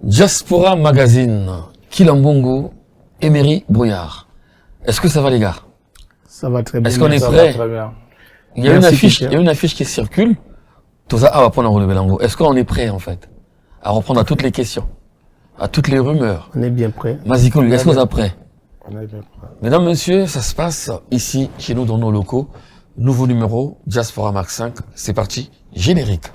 Diaspora Magazine, Kilambongo, Emery Brouillard. Est-ce que ça va les gars? Ça va très bien. Est-ce qu'on est prêt? Il y a une affiche qui circule. Est-ce qu'on est prêt en fait à reprendre à toutes les questions, à toutes les rumeurs? On est bien prêt. Maziko, est-ce qu'on est prêt? On est bien prêt. Mesdames, messieurs, ça se passe ici, chez nous, dans nos locaux. Nouveau numéro, Diaspora Max 5. C'est parti, générique.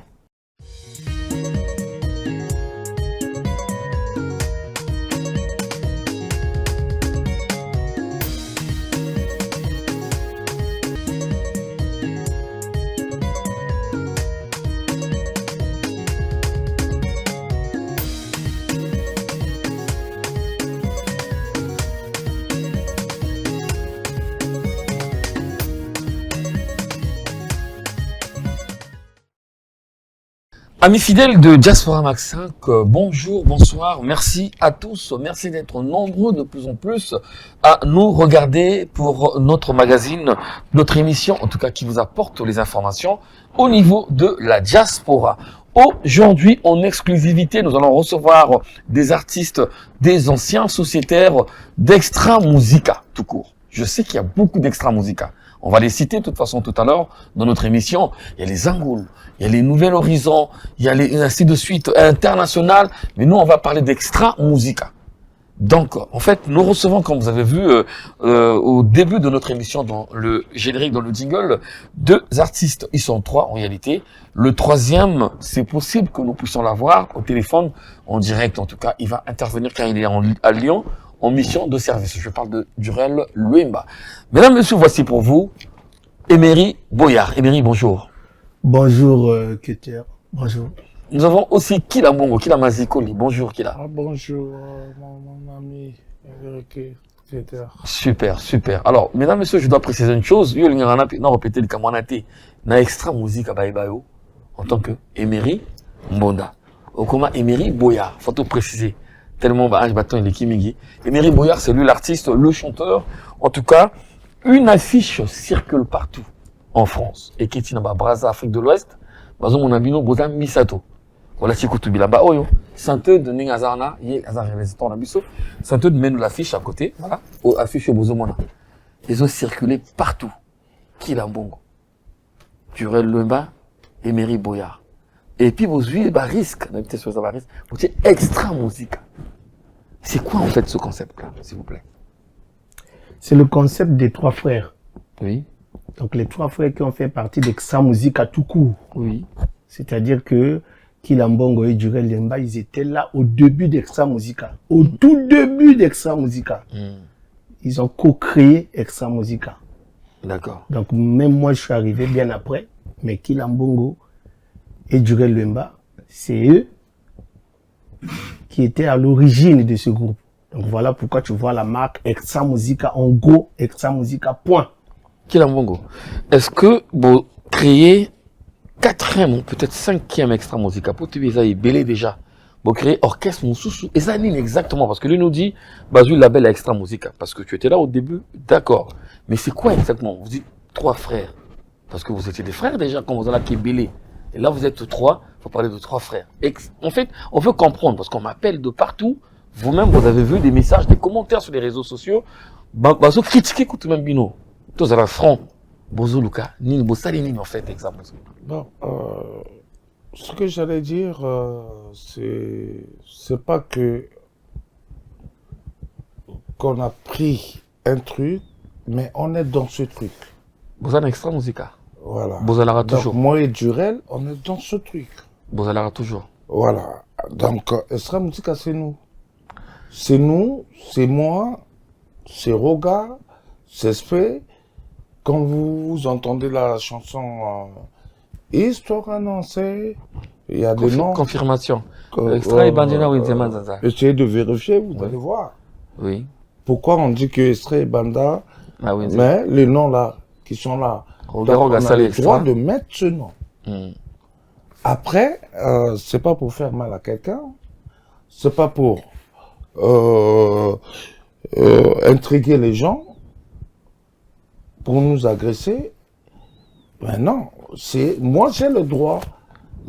Amis fidèles de Diaspora Max 5, bonjour, bonsoir, merci à tous, merci d'être nombreux de plus en plus à nous regarder pour notre magazine, notre émission, en tout cas qui vous apporte les informations au niveau de la diaspora. Aujourd'hui, en exclusivité, nous allons recevoir des artistes, des anciens sociétaires d'Extra Musica, tout court. Je sais qu'il y a beaucoup d'Extra Musica. On va les citer de toute façon tout à l'heure dans notre émission. Il y a les Angoul, il y a les Nouvelles Horizons, il y a les ainsi de suite internationales. Mais nous, on va parler d'Extra Musica. Donc, en fait, nous recevons, comme vous avez vu au début de notre émission, dans le générique, dans le jingle, deux artistes. Ils sont trois en réalité. Le troisième, c'est possible que nous puissions l'avoir au téléphone, en direct en tout cas. Il va intervenir car il est à Lyon, en mission de service. Je parle de Durel Luemba. Mesdames, messieurs, voici pour vous Emery Brouillard. Emery, bonjour. Bonjour, Keter. Bonjour. Nous avons aussi Kila Mbongo, Kila Mazikoli. Bonjour, Kila. Bonjour, mon ami Keter. Super, super. Alors, mesdames, messieurs, je dois préciser une chose. Je vais répéter le Kamanate. Na extra musique à Baïbayo, en tant que Emery Mbonda. Au comment Emery Brouillard. Faut tout préciser. Tellement il est Kimigi. Emery Brouillard, c'est lui l'artiste, le chanteur. En tout cas, une affiche circule partout en France. Et qui est dans Brazza, Afrique de l'Ouest. Bazo mon abino Boza Misato. Voilà si kutubi là-bas. Oyo. Santé de Ningazarna. Yé, Azar, résistant en abisso. Santé de mène l'affiche à côté. Voilà. Au affiche au Bozo Mona. Ils ont circulé partout. Kilambongo. Durel Luemba. Emery Brouillard. Et puis, vous suivez, risque. Vous dites Extra Musica. C'est quoi, en fait, ce concept-là, s'il vous plaît? C'est le concept des trois frères. Oui. Donc, les trois frères qui ont fait partie d'Extra Musica tout court. Oui. C'est-à-dire que Kilambongo et Durel Luemba, ils étaient là au début d'Extra Musica. Au tout début d'Extra Musica. Ils ont co-créé Extra Musica. D'accord. Donc, même moi, je suis arrivé bien après. Mais Kilambongo et Durel Luemba, c'est eux qui étaient à l'origine de ce groupe. Donc voilà pourquoi tu vois la marque Extra Musica, en gros, Extra Musica, point. Kilambongo, est-ce que vous créez quatrième ou peut-être cinquième Extra Musica pour tu les belé déjà? Vous créez orchestre Moussoussou. Et ça ligne exactement, parce que lui nous dit, Bazou label à Extra Musica, parce que tu étais là au début, d'accord. Mais c'est quoi exactement? Vous dites trois frères. Parce que vous étiez des frères déjà quand vous êtes là qui est belé. Et là, vous êtes trois, il faut parler de trois frères. Et en fait, on veut comprendre, parce qu'on m'appelle de partout. Vous-même, vous avez vu des messages, des commentaires sur les réseaux sociaux. Bazo critiquer tout même bino. Tous à la front. Bozo Luka, ni Bossali ni en fait, exemple. Bon, ce que j'allais dire, c'est pas que qu'on a pris un truc, mais on est dans ce truc. Vous avez un Extra Musica. Voilà. Bozalara toujours. Donc, moi et Durel, on est dans ce truc. Bozalara toujours. Voilà. Donc, Extra Musica, c'est nous. C'est nous, c'est moi, c'est Roga, c'est Spé. Quand vous entendez la chanson Histoire annoncée, il y a des noms. Confirmation. Extra et Bandina Winzema Zaza. Essayez de vérifier, vous allez voir. Oui. Pourquoi on dit que Extra et Banda, mais les noms là, qui sont là, on a le droit de mettre ce nom. Après, c'est pas pour faire mal à quelqu'un, c'est pas pour intriguer les gens, pour nous agresser. Ben non, moi j'ai le droit.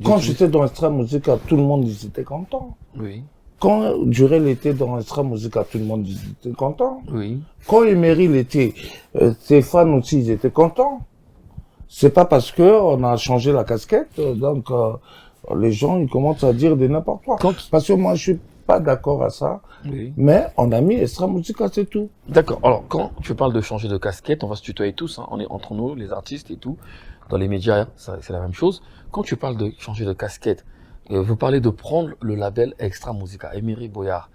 Quand j'étais dans Extra Musica, tout le monde était content. Oui. quand Durel était dans Extra Musica, tout le monde était content. Oui. Quand Emery l'était, Stéphane aussi, ils étaient contents. C'est pas parce que on a changé la casquette, donc les gens ils commencent à dire de n'importe quoi. Parce que moi je suis pas d'accord à ça, Oui. mais on a mis Extra Musica, c'est tout. D'accord. Alors, quand tu parles de changer de casquette, on va se tutoyer tous, hein, on est entre nous, les artistes et tout, dans les médias, c'est la même chose. Quand tu parles de changer de casquette, vous parlez de prendre le label Extra Musica, Emery Boyard.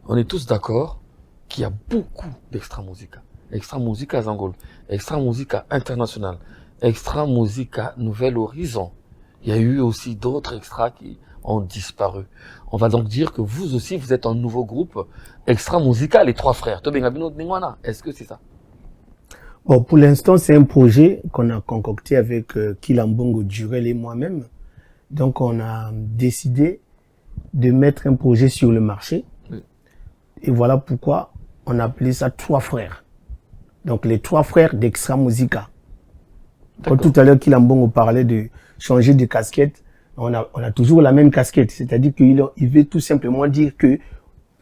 On est tous d'accord qu'il y a beaucoup d'Extra Musica. Extra Musica Zangol, Extra Musica International, Extra Musica Nouvel Horizon. Il y a eu aussi d'autres extras qui ont disparu. On va donc dire que vous aussi, vous êtes un nouveau groupe Extra Musica, les trois frères. Est-ce que c'est ça? Bon, pour l'instant, c'est un projet qu'on a concocté avec Kilambongo Durel et moi-même. Donc, on a décidé de mettre un projet sur le marché. Oui. Et voilà pourquoi on a appelé ça Trois Frères. Donc, les trois frères d'Extra Musica. Quand tout à l'heure, Kilambongo parlait de changer de casquette, on a toujours la même casquette. C'est-à-dire qu'il veut tout simplement dire que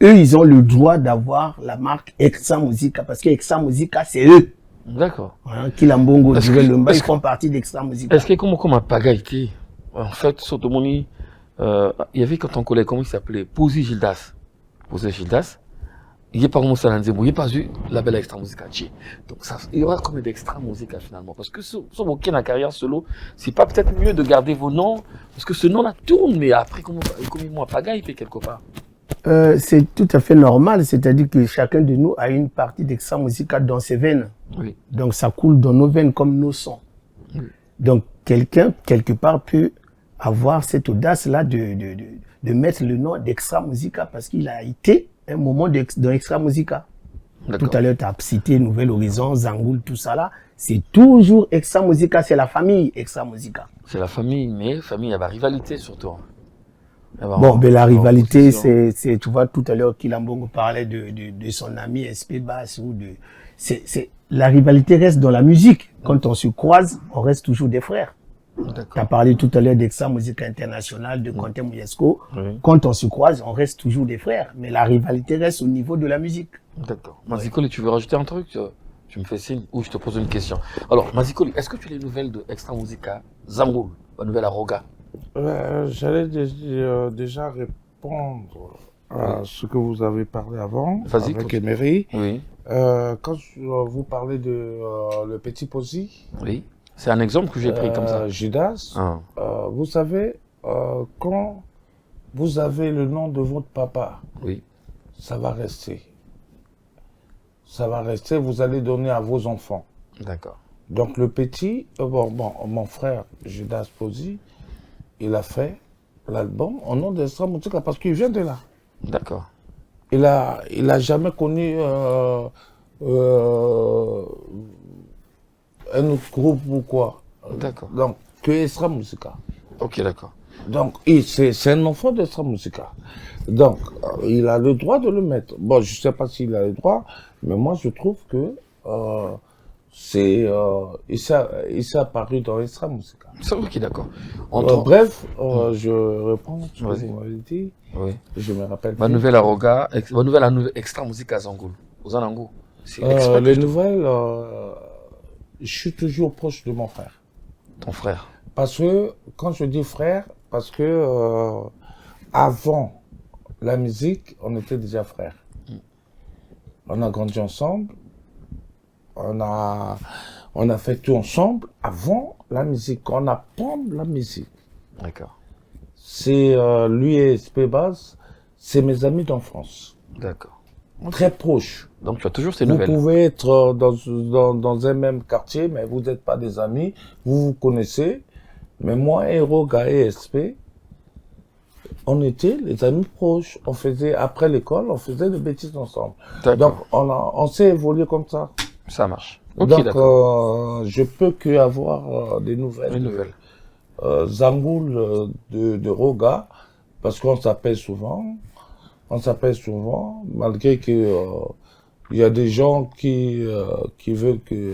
eux, ils ont le droit d'avoir la marque Extra Musica. Parce que Extra Musica, c'est eux. D'accord. Voilà, Kilambongo, Durel Lumba, ils font partie d'Extra Musica. Est-ce que comme un pagaïté, en fait, Sotomoni, il y avait quand on collègue, comment il s'appelait? Pouzy Gildas. Pouzy Gildas. Il n'y a pas comment ça il n'y a pas eu la belle Extra Musica. Donc ça, il y aura combien d'Extra Musica finalement? Parce que sur vos la carrière solo, c'est pas peut-être mieux de garder vos noms, parce que ce nom-là tourne, mais après, comme il m'a pagaille quelque part. C'est tout à fait normal, c'est-à-dire que chacun de nous a une partie d'Extra Musica dans ses veines. Oui. Donc ça coule dans nos veines comme nos sons. Oui. Donc quelqu'un, quelque part, peut avoir cette audace-là de mettre le nom d'Extra Musica parce qu'il a été un moment dans Extra Musica. Tout à l'heure, tu as cité Nouvel Horizon, Zangoul, tout ça là. C'est toujours Extra Musica, c'est la famille Extra Musica. C'est la famille, mais famille, il y a la rivalité surtout. Bon, ben la rivalité, c'est, tu vois, tout à l'heure, Kilambongo parlait de son ami SP Bass ou la rivalité reste dans la musique. Quand on se croise, on reste toujours des frères. Tu as parlé tout à l'heure d'Extra Musica International, de Conte Mouyesko. Oui. Quand on se croise, on reste toujours des frères. Mais la rivalité reste au niveau de la musique. D'accord. Mazikoli, tu veux rajouter un truc? Tu me fais signe ou je te pose une question. Alors, Mazikoli, est-ce que tu as les nouvelles de Extra Musica Zangoul, la nouvelle à Roga? J'allais déjà répondre à ce que vous avez parlé avant avec Emery. Oui. Quand vous parlez de le petit Pouzy. Oui. C'est un exemple que j'ai pris comme ça. Judas, vous savez, quand vous avez le nom de votre papa, oui, ça va rester. Ça va rester, vous allez donner à vos enfants. D'accord. Donc le petit, mon frère Judas Pouzy, il a fait l'album au nom d'Extra Musica parce qu'il vient de là. D'accord. Il a jamais connu un autre groupe ou quoi. D'accord. Donc, que Extra Musica. Ok, d'accord. Donc, c'est un enfant d'Extra Musica. Donc, il a le droit de le mettre. Bon, je sais pas s'il a le droit, mais moi, je trouve que il s'est apparu dans Extra Musica. C'est ok, d'accord. Bref, je réponds à ce que vous m'avez dit. Oui. Je me rappelle. Ma nouvelle à Roga, ma nouvelle Extra Musica Zangoul. Aux Anangou. Les nouvelles, je suis toujours proche de mon frère. Ton frère. Parce que, quand je dis frère, parce que avant la musique, on était déjà frères. On a grandi ensemble, on a fait tout ensemble avant la musique, on apprend la musique. D'accord. C'est lui et SP Bass, c'est mes amis d'enfance. D'accord. Okay. Très proches. Donc tu as toujours ces nouvelles. Vous pouvez être dans un même quartier, mais vous n'êtes pas des amis, vous vous connaissez. Mais moi et Roga et SP, on était les amis proches. On faisait, après l'école, on faisait des bêtises ensemble. Donc on s'est évolué comme ça. Ça marche. Okay, donc je peux que avoir des nouvelles. Des nouvelles. Zangoul de Roga, parce qu'on s'appelle souvent. On s'appelle souvent, malgré que il y a des gens qui veulent que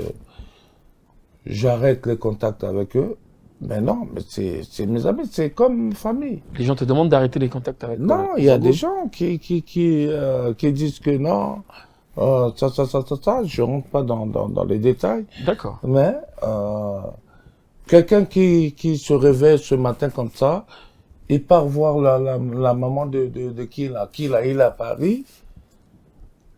j'arrête les contacts avec eux. Mais non, mais c'est mes amis, c'est comme famille. Les gens te demandent d'arrêter les contacts avec Non, il y a des gens qui disent que non, ça, je rentre pas dans les détails. D'accord. Mais quelqu'un qui se réveille ce matin comme ça, il part voir la maman de qui là, il est à Paris,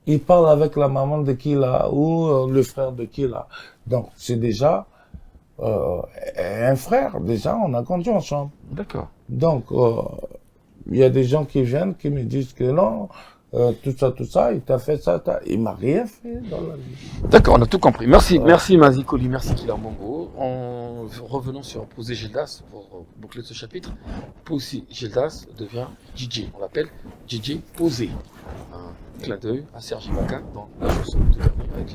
il parle avec la maman de qui là, ou le frère de qui là. Donc c'est déjà un frère, déjà on a grandi ensemble. D'accord. Donc il y a des gens qui viennent, qui me disent que non, tout ça, il t'a fait ça, il m'a rien fait dans la vie. D'accord, on a tout compris. Merci, merci Mazikoli, merci Kilambongo. En revenant sur Posé Gildas, pour boucler ce chapitre, Posé Gildas devient DJ. On l'appelle DJ Posé. Un clin d'œil à Serge Ibaka dans la chanson de dernier avec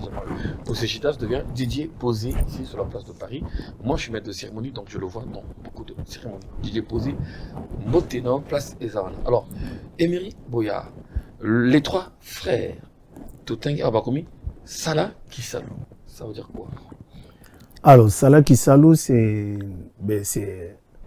Posé Gildas devient DJ Posé ici sur la place de Paris. Moi je suis maître de cérémonie, donc je le vois dans beaucoup de cérémonies. DJ Posé, Moteno, place Ezarana. Alors, Emery Boyard. Les trois frères, Totengi Abakomi, Salah Kisalou, ça veut dire quoi? Alors, Salah Kisalou, c'est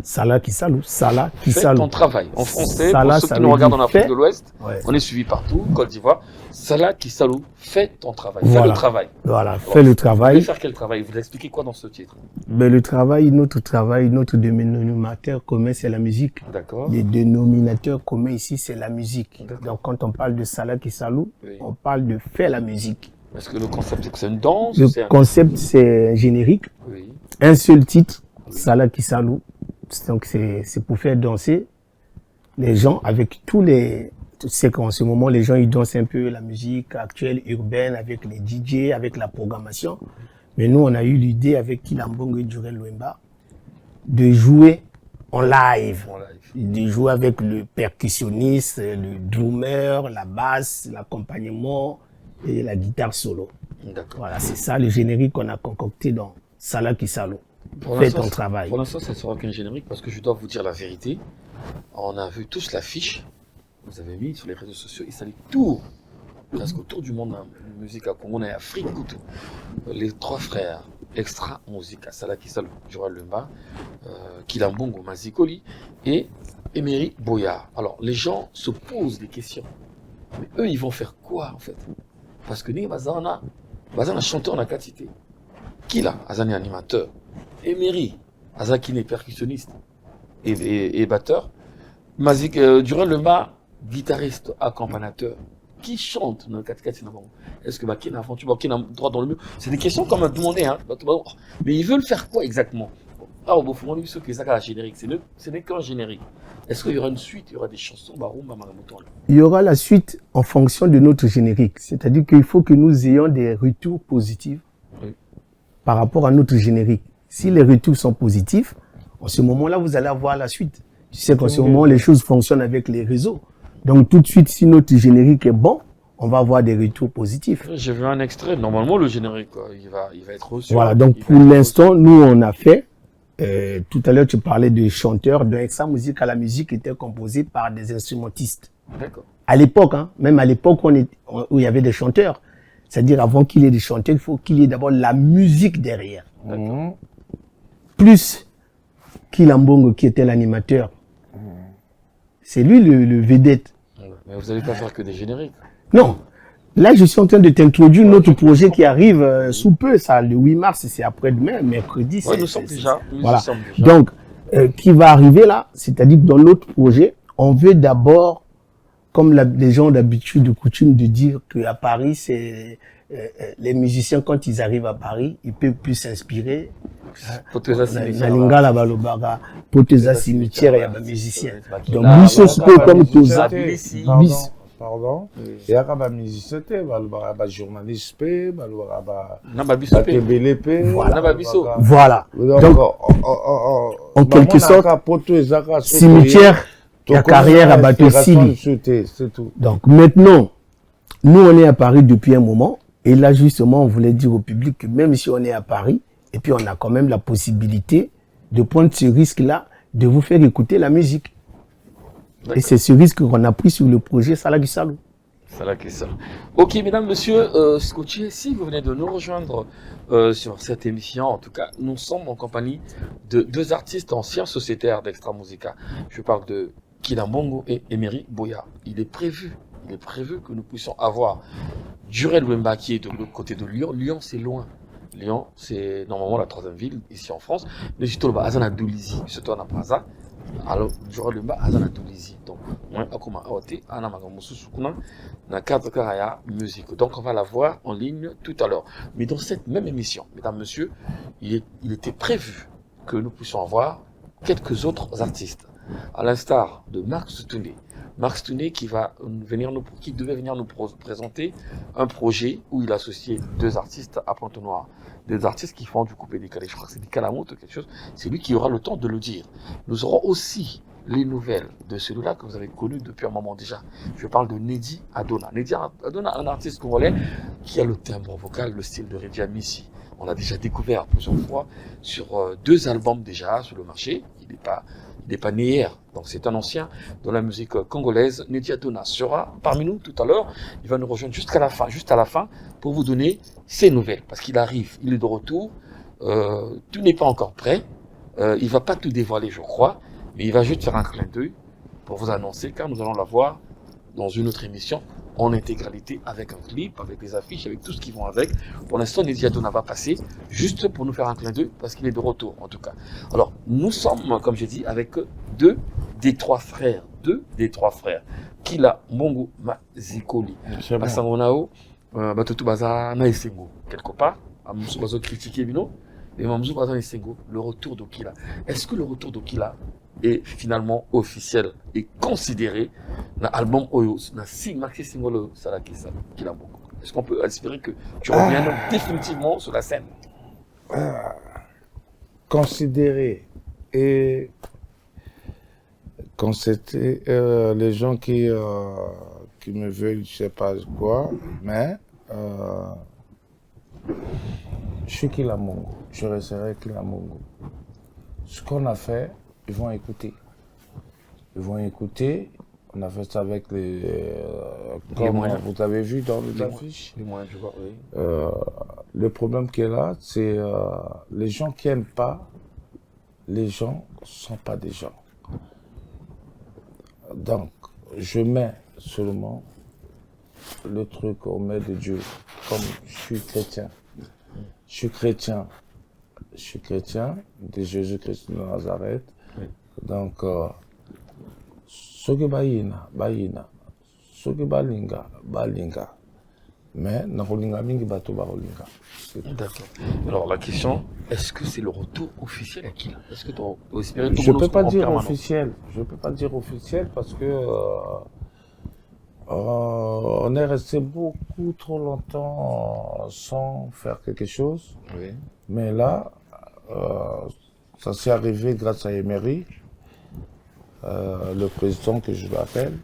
Salah Kisalou. Salah Kisalou. Fais ton travail. En français, Salah, pour ceux qui nous regardent en Afrique fait, de l'Ouest, ouais. on est suivi partout, Côte d'Ivoire. Salah Kisalou, fais ton travail. Voilà. Fais le travail. Voilà, Alors, fais le Vous voulez travail. faire quel travail? Vous expliquez quoi dans ce titre? Mais notre dénominateur commun, c'est la musique. D'accord. Le dénominateur commun ici, c'est la musique. D'accord. Donc, quand on parle de Salah Kisalou, Oui. on parle de faire la musique. Est-ce que le concept, c'est que c'est une danse? Le c'est un... concept, c'est générique. Oui. Un seul titre, Salah Kisalou. Donc, c'est pour faire danser les gens avec tous les... Tu sais qu'en ce moment, les gens, ils dansent un peu la musique actuelle, urbaine, avec les DJ, avec la programmation. Mais nous, on a eu l'idée avec Kilambongo et Durel Luemba de jouer en live. En live. De jouer avec le percussionniste, le drummer, la basse, l'accompagnement et la guitare solo. D'accord. Voilà, c'est ça le générique qu'on a concocté dans Salah Kisalou. Pour Fais l'instant, ton travail. Pour l'instant, ça ne sera qu'un générique parce que je dois vous dire la vérité. On a vu tous l'affiche. Vous avez mis sur les réseaux sociaux et ça allait tout, presque autour du monde, en musique à Congo, en Afrique, tout. Les trois frères, extra musique à Salah Kisalou, Durel Luemba, Kilambongo Mazikoli et Emery Boyard. Alors, les gens se posent des questions. Mais eux, ils vont faire quoi en fait? Parce que nous, Bazana chanteur en a quantité. Qui là? Azani animateur. Emery, Azakine percussionniste et batteur. Mazik Durel Luemba, guitariste accompagnateur. Qui chante dans le 4x4? Est-ce que Bakina a droit dans le mur? C'est des questions qu'on m'a demandé, hein. Mais ils veulent faire quoi exactement? Ah, au fond, lui, ceux qui sont générique, ce n'est qu'un générique. Est-ce qu'il y aura une suite? Il y aura des chansons? Il y aura la suite en fonction de notre générique. C'est-à-dire qu'il faut que nous ayons des retours positifs par rapport à notre générique. Si les retours sont positifs, en ce moment-là, vous allez avoir la suite. Tu sais qu'en ce moment, les choses fonctionnent avec les réseaux. Donc, tout de suite, si notre générique est bon, on va avoir des retours positifs. J'ai vu un extrait. Normalement, le générique, il va être reçu. Voilà. Donc, pour l'instant, nous, on a fait. Tout à l'heure, tu parlais de chanteurs. Donc, sa musique à la musique était composée par des instrumentistes. D'accord. À l'époque, hein, même à l'époque où il y avait des chanteurs. C'est-à-dire, avant qu'il y ait des chanteurs, il faut qu'il y ait d'abord la musique derrière. D'accord. Plus Kilambongo, qui était l'animateur. C'est lui le vedette. Mais vous n'allez pas faire que des génériques. Non. Là, je suis en train de t'introduire notre projet qui arrive sous peu. Ça, le 8 mars, c'est après-demain, mercredi. Oui, nous sommes déjà. Voilà. Donc, qui va arriver là, c'est-à-dire que dans notre projet, on veut d'abord, comme les gens d'habitude, de coutume, de dire qu'à Paris, c'est les musiciens, quand ils arrivent à Paris, ils peuvent plus s'inspirer. Poteza cimetière. Nalingala balobara, Poteza cimetière, il y a des musiciens. Donc, Ah, biso siko comme Toza. Pardon. Il y a des musiciens, il y a des journalistes, il y a des Voilà. Donc, en quelque sorte, cimetière, la carrière à Bateau Sili. C'est tout. Donc, maintenant, nous, on est à Paris depuis un moment. Et là, justement, on voulait dire au public que même si on est à Paris, et puis on a quand même la possibilité de prendre ce risque-là, de vous faire écouter la musique. Et c'est ce risque qu'on a pris sur le projet Salah Kisalou. C'est la question. Ok, mesdames, messieurs, scotchés, si vous venez de nous rejoindre sur cette émission, en tout cas, nous sommes en compagnie de deux artistes anciens sociétaires d'Extra Musica. Je parle de Kilambongo et Emery Boya. Il est prévu que nous puissions avoir Jurel Wemba qui est de l'autre côté de Lyon. Lyon, c'est loin. Lyon, c'est normalement la troisième ville ici en France. Mais je te le dis, Azana Doulizi, surtout en Praza. Alors, Jurel Wemba, Azana Doulizi. Donc, moi, Akuma Aote, Anamaga Mususukuna, na cadre Karaya musique. Donc, on va la voir en ligne tout à l'heure. Mais dans cette même émission, mesdames, messieurs, il était prévu que nous puissions avoir quelques autres artistes. À l'instar de Marc Stouné. Marc Stouné qui devait venir nous présenter un projet où il associait deux artistes à Pointe-Noire. Des artistes qui font du coupé décalé. Je crois que c'est des Calamoutes ou quelque chose. C'est lui qui aura le temps de le dire. Nous aurons aussi les nouvelles de celui-là que vous avez connu depuis un moment déjà. Je parle de Nedi Adona. Nedi Adona, un artiste congolais qui a le timbre vocal, le style de Redja Missi. On l'a déjà découvert plusieurs fois sur deux albums déjà sur le marché. Il n'est pas né hier, donc c'est un ancien de la musique congolaise. Nedi Adona sera parmi nous tout à l'heure. Il va nous rejoindre juste à la fin, pour vous donner ses nouvelles, parce qu'il arrive, il est de retour. Tout n'est pas encore prêt. Il va pas tout dévoiler, je crois, mais il va juste faire un clin d'œil pour vous annoncer, car nous allons la voir dans une autre émission en intégralité, avec un clip, avec des affiches, avec tout ce qui vont avec. Pour l'instant, Nedi Adona va passer juste pour nous faire un clin d'œil, parce qu'il est de retour, en tout cas. Alors, nous sommes, comme j'ai dit, avec deux des trois frères. Kila Mbongo Mazikoli. Basangonao, Batutu Baza na Esengo. Quelque part, Amoussou Bazo critiqué Bino, et Mamoussou Baza na Esengo, le retour d'Okila. Est-ce que le retour d'Okila est finalement officiel et considéré dans l'album Oyo, dans si Maxi Singolo Salakisa Kilambongo? Est-ce qu'on peut espérer que tu reviennes définitivement sur la scène? Considéré et quand c'était les gens qui me veulent, je sais pas quoi, mais je suis Kilambongo, je resterai Kilambongo. Ce qu'on a fait, ils vont écouter. On a fait ça avec comme moyens. vous avez vu dans les affiches. Les moyens, je vois, oui. Le problème qui est là, c'est les gens qui n'aiment pas, les gens ne sont pas des gens. Donc, je mets seulement le truc au mains de Dieu. Comme je suis chrétien. Je suis chrétien de Jésus-Christ de Nazareth. Oui. Donc, soki bayina, soki balinga. Mais nakolinga mingi bato bakolinga. D'accord. Alors la question, est-ce que c'est le retour officiel à Kila? Est-ce que tu as espéré Je peux pas dire officiel. Je peux pas dire officiel parce que on est resté beaucoup trop longtemps sans faire quelque chose. Oui. Mais là, ça s'est arrivé grâce à Emery, le président que je l'appelle.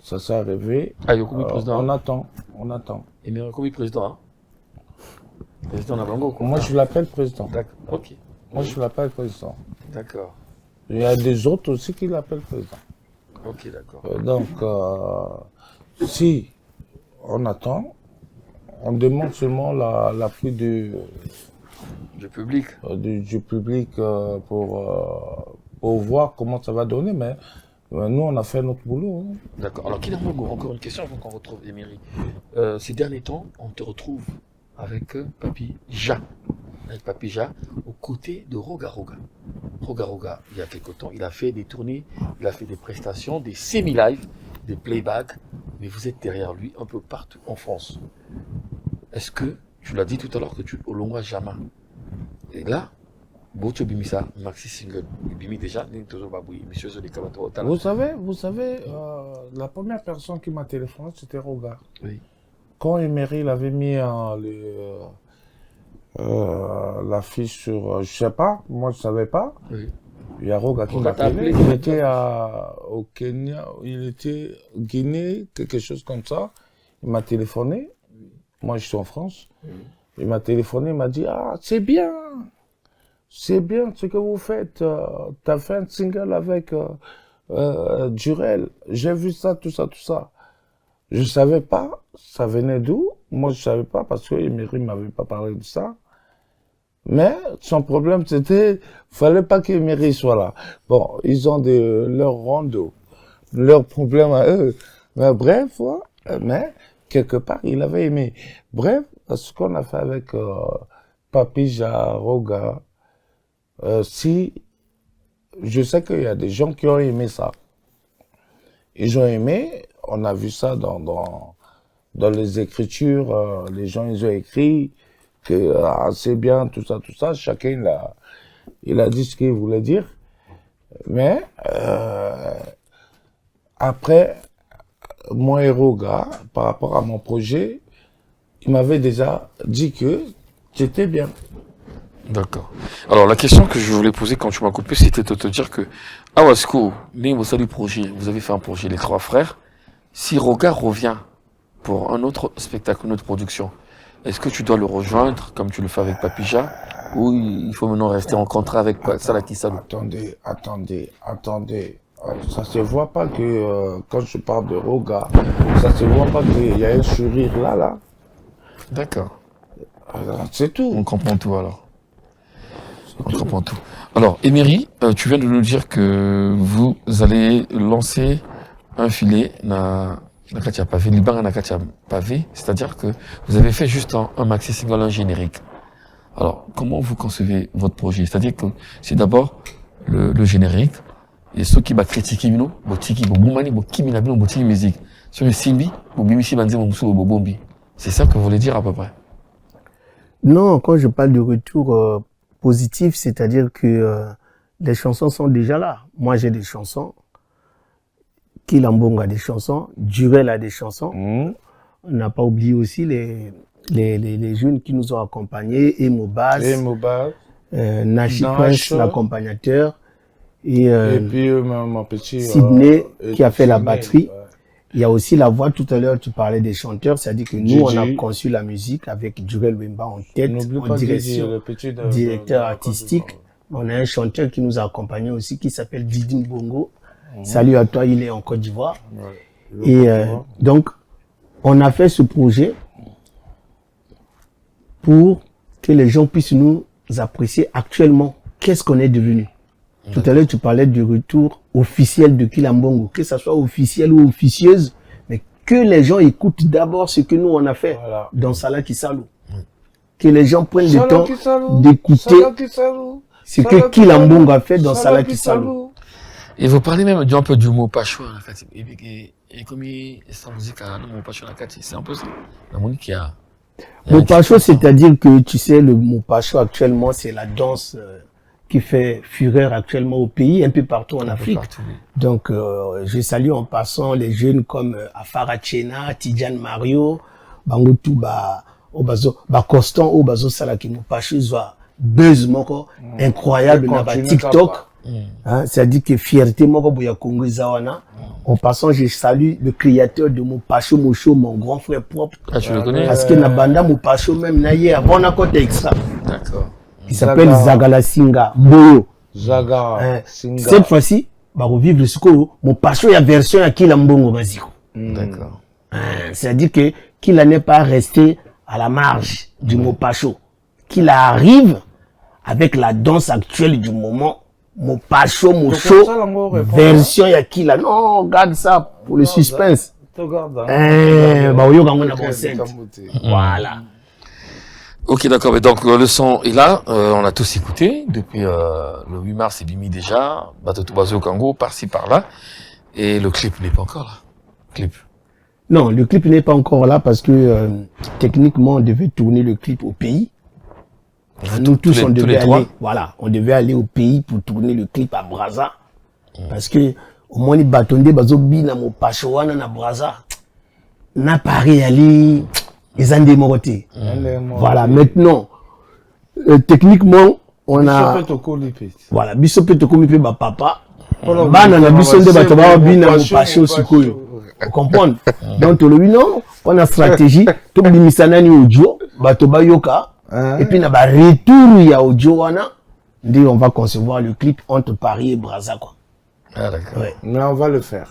Ça s'est arrivé. Ah, Yokoumi président. On attend. Emery Yokoumi président. Hein? Président Nabango. Quoi. Moi, je l'appelle président. D'accord. Ok. Moi, je l'appelle président. D'accord. Il y a des autres aussi qui l'appellent président. Ok, d'accord. Donc, si on attend, on demande seulement l'appui du public. Du public pour voir comment ça va donner, mais nous, on a fait notre boulot. Hein. D'accord. Alors, Kilambongo, encore une question avant qu'on retrouve Emery. Ces derniers temps, on te retrouve avec Papi Ja. Avec Papi Ja, aux côtés de Roga Roga. Roga Roga, il y a quelque temps, il a fait des tournées, il a fait des prestations, des semi-live, des playbacks, mais vous êtes derrière lui un peu partout en France. Est-ce que, tu l'as dit tout à l'heure, que tu au long jamais. Et là, Bocho Bimisa, Maxi Single, Bimi déjà, Monsieur Zoli Kabato. Vous savez, la première personne qui m'a téléphoné, c'était Roga. Oui. Quand Emery avait mis l'affiche sur, je sais pas, moi je savais pas. Oui. Il y a Roga qui m'a appelé. Il était au Kenya, il était au Guinée, quelque chose comme ça. Il m'a téléphoné. Moi je suis en France. Oui. Il m'a téléphoné, il m'a dit c'est bien ce que vous faites. T'as fait un single avec Jurel. J'ai vu ça, tout ça. je savais pas, ça venait d'où. Moi, je savais pas parce que Emery m'avait pas parlé de ça. Mais son problème, c'était, fallait pas qu'Emery soit là. Bon, ils ont leur rondo, leurs problèmes à eux. Mais bref, ouais, mais quelque part, il avait aimé. Bref, ce qu'on a fait avec Papija, Roga, si, je sais qu'il y a des gens qui ont aimé ça. Ils ont aimé, on a vu ça dans les écritures, les gens, ils ont écrit que c'est bien, tout ça, chacun il a dit ce qu'il voulait dire. Mais après, mon héros gars, par rapport à mon projet, il m'avait déjà dit que j'étais bien. D'accord. Alors, la question que je voulais poser quand tu m'as coupé, c'était de te dire que, à Wasco, vous avez fait un projet, Les Trois Frères. Si Roga revient pour un autre spectacle, une autre production, est-ce que tu dois le rejoindre, comme tu le fais avec Papija, ou il faut maintenant rester en contrat avec Salaki Salou? Attendez. Ça se voit pas que, quand je parle de Roga, ça se voit pas qu'il y a un sourire là. D'accord. C'est tout. On comprend tout alors. On comprend tout. Alors, Emery, tu viens de nous dire que vous allez lancer un filet na Katia Pavé, Liban na Katia Pavé, c'est-à-dire que vous avez fait juste un maxi single, un générique. Alors, comment vous concevez votre projet? C'est-à-dire que c'est d'abord le générique, et ceux qui va critiquer Mino, Botiki, Boboumani, Bokimina, Botiki musique. Sur le Simbi, Bobimisi Banze, Bobombi. C'est ça que vous voulez dire à peu près? Non, quand je parle de retour positif, c'est-à-dire que les chansons sont déjà là. Moi, j'ai des chansons. Kilambong a des chansons. Durel a des chansons. On n'a pas oublié aussi les jeunes qui nous ont accompagnés. Emo Bass. Nashi Prince, l'accompagnateur. Et puis, mon petit Sidney, qui a fait la batterie. Ouais. Il y a aussi la voix. Tout à l'heure, tu parlais des chanteurs. C'est-à-dire que nous, on a conçu la musique avec Durel Wemba en tête, en direction, directeur artistique. On a un chanteur qui nous a accompagnés aussi, qui s'appelle Didi Bongo. Salut à toi, il est en Côte d'Ivoire. Ouais, et donc, on a fait ce projet pour que les gens puissent nous apprécier actuellement. Qu'est-ce qu'on est devenu? Tout à l'heure, tu parlais du retour officiel de Kilambongo, que ça soit officiel ou officieuse, mais que les gens écoutent d'abord ce que nous on a fait dans Salaki Salou. Que les gens prennent le temps d'écouter ce que Kilambongo a fait dans Salaki Salou. Et vous parlez même un peu du mot pacho, en fait. Et comme sa musique a le mot pacho, c'est un peu ça. La musique qui a. Mot pacho, c'est-à-dire que tu sais, le mot pacho actuellement, c'est la danse qui fait fureur actuellement au pays, un peu partout en Afrique. Donc, je salue en passant les jeunes comme Afara Chena, Tidjane Mario, Bangotou, Constant, Obazo Salaki Mot pacho, buzz moko incroyable dans TikTok. Hein, c'est-à-dire que fierté moko boya Congo Zawana. En passant, je salue le créateur de mon Pacho Mocho, mon grand frère propre. Ah, tu le connais? Parce que Nabanda mon Pacho même naïe avant un côté extra. D'accord. Il s'appelle Zagala Singa Boyo. Zaga Singa. Cette fois-ci, bah revivre le score. Mon Pacho y a version à Kilambongo Maziko. D'accord. C'est-à-dire que qu'il n'est pas resté à la marge du mot Pacho. Qu'il arrive avec la danse actuelle du moment. Mon Pacho, mon show, version Yakila. Non, garde ça pour le suspense. Voilà. Ok, d'accord. Mais donc, le son est là. On a tous écouté. Depuis le 8 mars, c'est Bimi déjà. Bateau Bazo Congo, par-ci, par-là. Et le clip n'est pas encore là. Non, le clip n'est pas encore là parce que techniquement, on devait tourner le clip au pays. Nous tous, on devait aller, on devait aller au pays pour tourner le clip à Brazza. Parce que, au moins, les bâtons de Bazobi, na mo Pachoana, na Brazza, n'a pas réalisé, ils ont démorté. Voilà, maintenant, techniquement, on a, voilà, Bissopé Tokomipe, ba papa, bana na Bissonde Bataba, bina mo Pacho Sikoyo. Vous comprenez? Donc, non, on a stratégie, tout le misanani audio, Batoba Yoka, et puis, na retour, il y a audio, on va concevoir le clip entre Paris et Brazza, quoi. Ah, d'accord. Ouais. Mais on va le faire.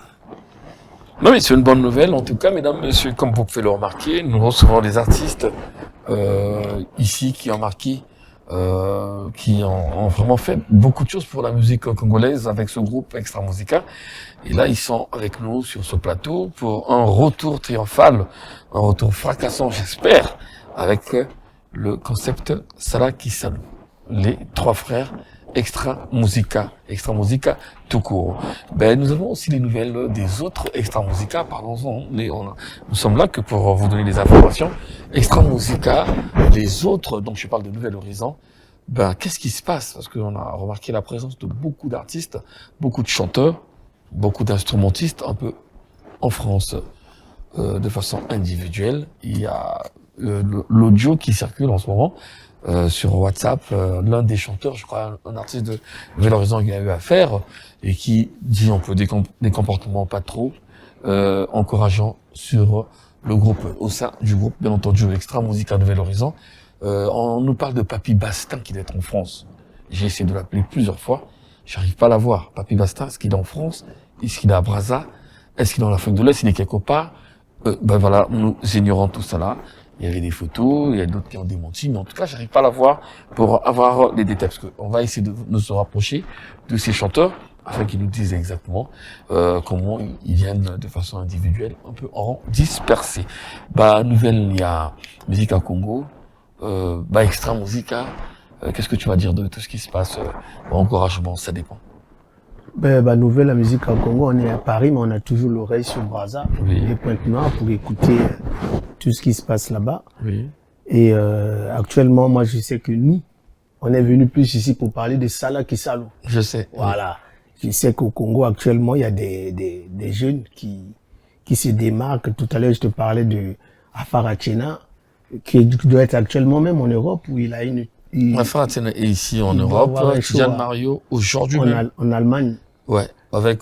Non, mais c'est une bonne nouvelle. En tout cas, mesdames, messieurs, comme vous pouvez le remarquer, nous recevons des artistes ici qui ont marqué, qui ont vraiment fait beaucoup de choses pour la musique congolaise avec ce groupe Extra Musica. Et là, ils sont avec nous sur ce plateau pour un retour triomphal, un retour fracassant, j'espère, avec le concept Sala Kisalu. Les trois frères Extra Musica tout court. Ben, nous avons aussi les nouvelles des autres Extra Musica, parlons-en. Nous sommes là que pour vous donner des informations. Extra Musica, les autres, donc je parle de Nouvel Horizon, ben, qu'est-ce qui se passe? Parce qu'on a remarqué la présence de beaucoup d'artistes, beaucoup de chanteurs, beaucoup d'instrumentistes, un peu en France, de façon individuelle. Il y a l'audio qui circule en ce moment, sur WhatsApp, l'un des chanteurs, je crois, un artiste de Nouvel Horizon qui a eu affaire et qui dit un peu des comportements pas trop encourageants sur le groupe, au sein du groupe, bien entendu, Extra Musica Nouvel Horizon. On nous parle de Papy Bastin qui doit être en France. J'ai essayé de l'appeler plusieurs fois, j'arrive pas à la voir. Papy Bastin, est-ce qu'il est en France? Est-ce qu'il est à Brazza? Est-ce qu'il est en Afrique de l'Est? Il est quelque part? Ben voilà, nous ignorons tout ça là. Il y avait des photos, il y a d'autres qui ont démenti, mais en tout cas, j'arrive pas à la voir pour avoir les détails, parce qu'on va essayer de se rapprocher de ces chanteurs, afin qu'ils nous disent exactement comment ils viennent de façon individuelle, un peu en rang dispersé. Bah, nouvelle, il y a Musica Congo, Extra Musica, qu'est-ce que tu vas dire de tout ce qui se passe? Encouragement, ça dépend. Nouvelle, la musique en Congo, on est à Paris, mais on a toujours l'oreille sur Brazza, les Pointe-Noires, pour écouter tout ce qui se passe là-bas. Oui. Et actuellement, moi, je sais que nous, on est venu plus ici pour parler de Sala Kisalu. Je sais. Voilà. Je sais qu'au Congo, actuellement, il y a des jeunes qui se démarquent. Tout à l'heure, je te parlais de Afarachena, qui doit être actuellement même en Europe, où il a Afarachena est ici en Europe, Tidiane Mario, aujourd'hui même. En Allemagne. Ouais, avec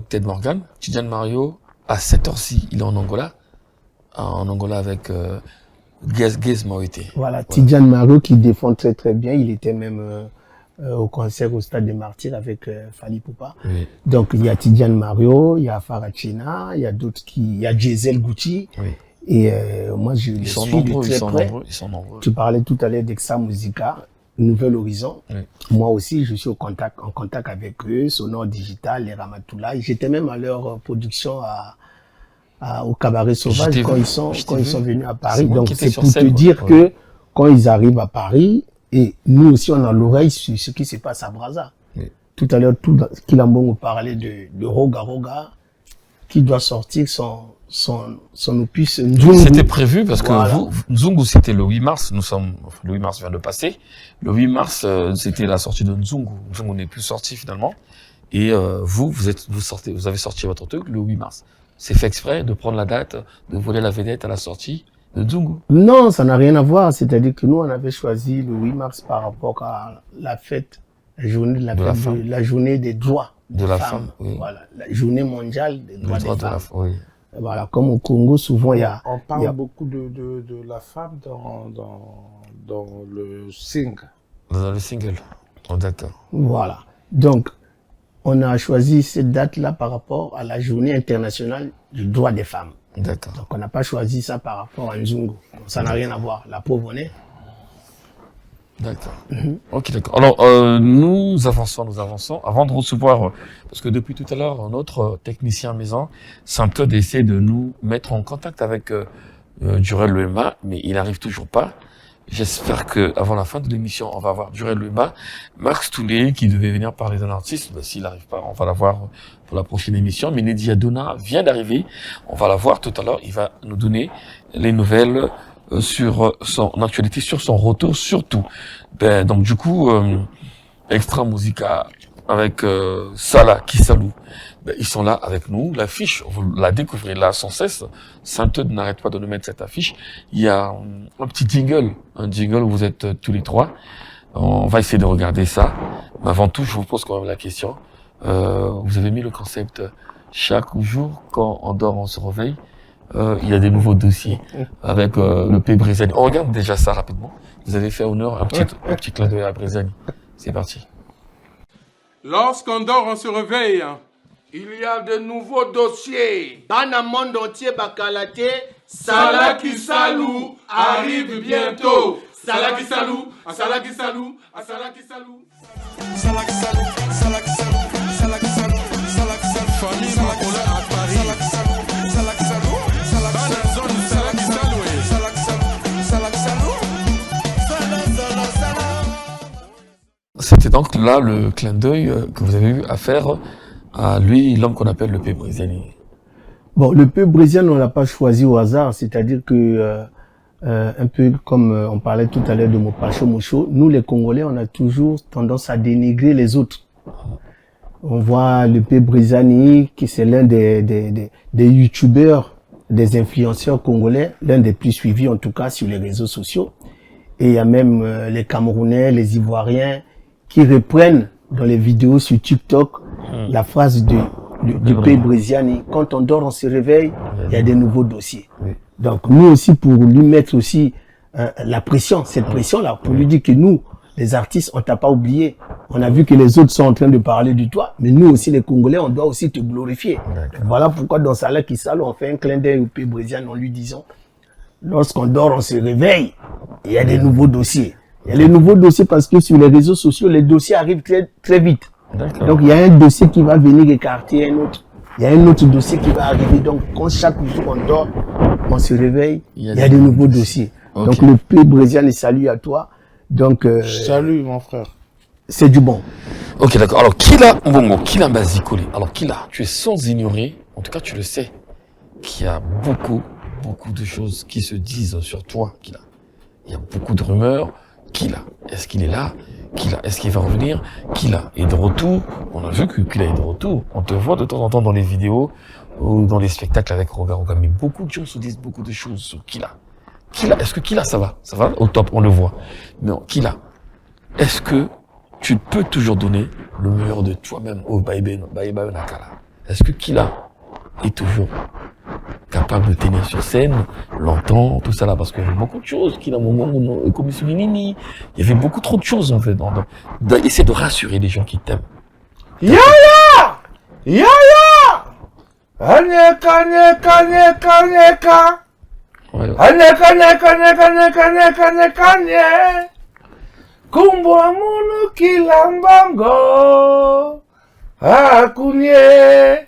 Ted Morgan. Tidiane Mario, à cette heure-ci, il est en Angola. En Angola avec Gez Moïté. Voilà, Tidiane Mario qui défend très très bien. Il était même au concert au Stade des Martyrs avec Fally Poupa. Oui. Donc il y a Tidiane Mario, il y a Farachena, il y a d'autres il y a Gisèle Gucci. Oui. Et moi je les suis de très près. Ils sont nombreux. Tu parlais tout à l'heure d'Extra Musica, Nouvel Horizon. Oui. Moi aussi je suis en contact avec eux, Sonore Digital, les Ramatoulaye. J'étais même à leur production au Cabaret Sauvage quand ils sont venus à Paris. Donc c'est pour te dire que quand ils arrivent à Paris, et nous aussi on a l'oreille sur ce qui se passe à Brazza. Oui. Tout à l'heure, Kilambongo parlait de Roga, qui doit sortir son opus Nzungu. C'était prévu parce que Nzungu c'était le 8 mars, le 8 mars vient de passer. Le 8 mars, c'était la sortie de Nzungu. Nzungu n'est plus sorti finalement. Et vous avez sorti votre truc le 8 mars. C'est fait exprès de prendre la date, de voler la vedette à la sortie de Nzungu? Non, ça n'a rien à voir. C'est-à-dire que nous, on avait choisi le 8 mars par rapport à la fête, la journée des droits de la femme. Oui. Voilà, la journée mondiale des droits des femmes. Oui. Voilà, comme au Congo, souvent, on parle beaucoup de la femme dans le single. Dans le single. Oh, d'accord. Voilà. Donc, on a choisi cette date-là par rapport à la journée internationale du droit des femmes. D'accord. Donc, on n'a pas choisi ça par rapport à Nzungu. Donc, ça n'a rien à voir. La pauvre, on est. D'accord. Ok, d'accord. Alors, nous avançons. Avant de recevoir, parce que depuis tout à l'heure, notre technicien maison, Saint-Claude essaie de nous mettre en contact avec Durel Lema, mais il n'arrive toujours pas. J'espère que avant la fin de l'émission, on va avoir Durel Lema, Max Toulet, qui devait venir parler d'un artiste. Ben, s'il n'arrive pas, on va l'avoir pour la prochaine émission. Mais Nedi Adona vient d'arriver. On va la voir tout à l'heure. Il va nous donner les nouvelles sur son actualité, sur son retour surtout. Ben, donc du coup, Extra Musica avec Sala Kisalu, ben, ils sont là avec nous. L'affiche, vous la découvrez là sans cesse. Saint-Eudes n'arrête pas de nous mettre cette affiche. Il y a un petit jingle, où vous êtes tous les trois. On va essayer de regarder ça. Mais avant tout, je vous pose quand même la question. Vous avez mis le concept chaque jour, quand on dort, on se réveille. Il y a des nouveaux dossiers avec le P. Brézani. On regarde déjà ça rapidement. Vous avez fait honneur, un petit clin d'œil à Brézani. C'est parti. Lorsqu'on dort, on se réveille. Il y a de nouveaux dossiers. Bana monde entier bakalate. Salaki Salou arrive bientôt. Salaki Salou, Salaki Salou, Salaki Salou. Salaki Salou, Salaki Salou, Salaki Salou, Salaki Salou. Famille Makola à Paris. Salaki Salou, Salaki Salou, Salaki Salou, Salaki Salou, Salaki Salou, Salaki Salou. C'était donc là le clin d'œil que vous avez eu à faire à lui, l'homme qu'on appelle le P. Brésilien. Bon, le P. Brésilien, on l'a pas choisi au hasard, c'est-à-dire que un peu comme on parlait tout à l'heure de Mopacho Mocho, nous les Congolais, on a toujours tendance à dénigrer les autres. On voit le P. Brésilien, qui c'est l'un des youtubeurs, des influenceurs congolais, l'un des plus suivis en tout cas sur les réseaux sociaux. Et il y a même les Camerounais, les Ivoiriens, qui reprennent dans les vidéos sur TikTok la phrase du P. Brésilien. Quand on dort, on se réveille, il y a des nouveaux dossiers. Oui. Donc nous aussi, pour lui mettre aussi la pression, cette pression-là, pour lui dire que nous, les artistes, on t'a pas oublié. On a vu que les autres sont en train de parler de toi, mais nous aussi, les Congolais, on doit aussi te glorifier. Voilà pourquoi dans Salaki Salou, on fait un clin d'œil au P. Brésilien en lui disant, lorsqu'on dort, on se réveille, il y a des nouveaux dossiers. Il y a les nouveaux dossiers parce que sur les réseaux sociaux, les dossiers arrivent très, très vite. Donc il y a un dossier qui va venir écarter un autre. Il y a un autre dossier qui va arriver. Donc quand chaque jour on dort, on se réveille, il y a des nouveaux dossiers. Okay. Donc le P. Brésilien, salue à toi. Donc salut mon frère. C'est du bon. Ok, d'accord. Alors Killa Mbongo, Killa Mbazikoli. Alors Killa, tu es sans ignorer, en tout cas tu le sais, qu'il y a beaucoup de choses qui se disent sur toi, Killa. Il y a beaucoup de rumeurs. Killa, est-ce qu'il est là? Killa, est-ce qu'il va revenir? Killa est de retour. On a vu que Killa est de retour. On te voit de temps en temps dans les vidéos ou dans les spectacles avec Roga Roga. Mais beaucoup de gens se disent beaucoup de choses sur Killa. Killa, est-ce que Killa ça va? Ça va? Au top, on le voit. Non, Killa, est-ce que tu peux toujours donner le meilleur de toi-même au Baïba Nakala? Est-ce que Killa est toujours capable de tenir sur scène longtemps, tout ça là, parce qu'il y avait beaucoup de choses qu'il a comme il y avait beaucoup trop de choses en fait, essayer de rassurer les gens qui t'aiment. Yaya! Yaya! Anyeka, nyeka, nyeka, nyeka. Anyeka, nyeka, nyeka, nyeka, nyeka, nyeka, nye. Kumbwa munu kilambango. Akunye.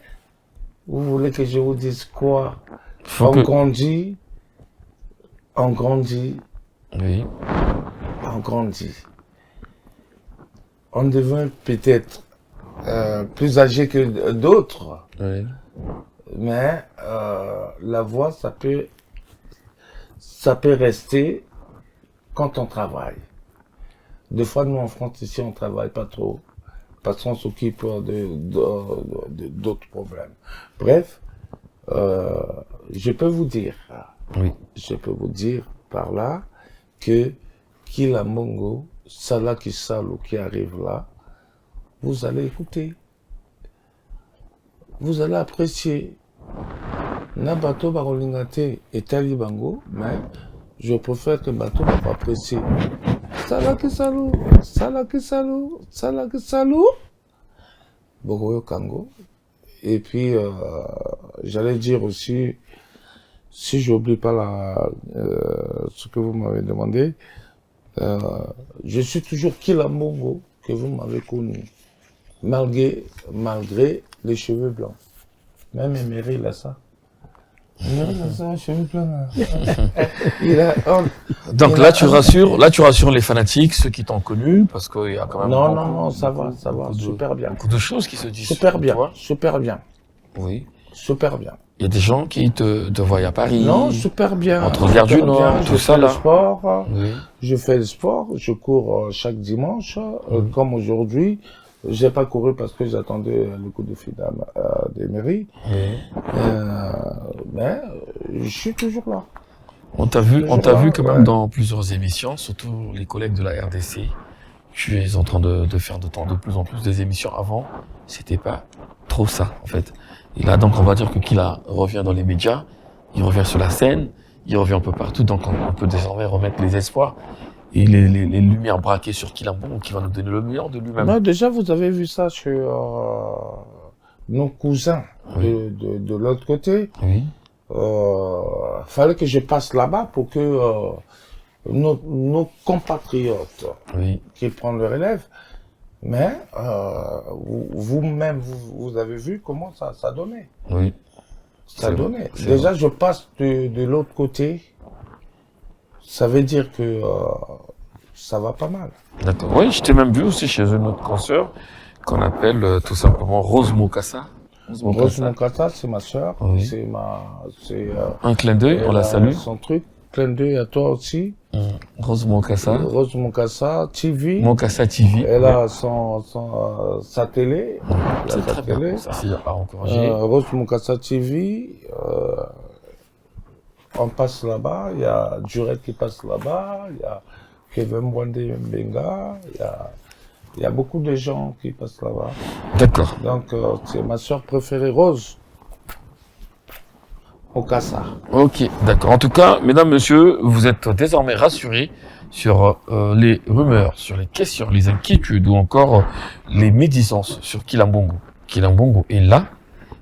Vous voulez que je vous dise quoi? Grandit. On grandit. Oui. On grandit. On devient peut-être plus âgé que d'autres. Oui. Mais la voix, ça peut rester quand on travaille. Des fois, nous en France, ici, on travaille pas trop. Parce qu'on s'occupe d'autres problèmes. Bref, je peux vous dire, par là que Killa Mbongo, Salaki Salou qui arrive là, vous allez écouter, vous allez apprécier. Nabato Barolingate et Talibango, mais je préfère que Bato va apprécier. Salaki Salou, Salaki Salou, Salaki Salou. Bogoyo Kango. Et puis, j'allais dire aussi, si j'oublie pas ce que vous m'avez demandé, je suis toujours Killa Mbongo que vous m'avez connu. Malgré les cheveux blancs. Même Emery, il a ça. Donc là tu rassures les fanatiques, ceux qui t'ont connu, parce qu'il y a quand même non, ça va, super bien. Beaucoup de choses qui se disent. Super bien. Oui. Super bien. Il y a des gens qui te voient à Paris. Non, super bien. Entre Gare du Nord, tout ça là. Je fais le sport, je cours chaque dimanche, comme aujourd'hui. J'ai pas couru parce que j'attendais le coup de fil des mairies. Mais je suis toujours là. On t'a vu quand même dans plusieurs émissions, surtout les collègues de la RDC. Tu es en train de faire de plus en plus des émissions. Avant, c'était pas trop ça, en fait. Et là, donc, on va dire que Killa revient dans les médias, il revient sur la scène, il revient un peu partout, donc on peut désormais remettre les espoirs et les lumières braquées sur Killa Mbongo qui va nous donner le meilleur de lui-même. Déjà, vous avez vu ça sur nos cousins de l'autre côté. Oui. Fallait que je passe là-bas pour que nos compatriotes qui prennent le relève. Mais vous-même, vous avez vu comment ça donnait. Oui. Ça donnait. Déjà, je passe de l'autre côté. Ça veut dire que ça va pas mal. D'accord. Oui, je t'ai même vu aussi chez une autre consoeur qu'on appelle tout simplement Rose Mokassa. Rose Mokassa, c'est ma soeur. Oui. C'est un clin d'œil, on la salue. Son truc. Clin d'œil à toi aussi. Rose Mokassa. Rose Mokassa TV. Mokassa TV. Elle a sa télé. C'est très bien. Ça, c'est à encourager. Rose Mokassa TV. On passe là-bas. Il y a Duret qui passe là-bas. Il y a Kevin Mwande Mbenga. Il y a beaucoup de gens qui passent là-bas. D'accord. Donc, c'est ma soeur préférée, Rose Mokassa. Ok, d'accord. En tout cas, mesdames, messieurs, vous êtes désormais rassurés sur les rumeurs, sur les questions, les inquiétudes ou encore les médisances sur Kilambongo. Kilambongo est là,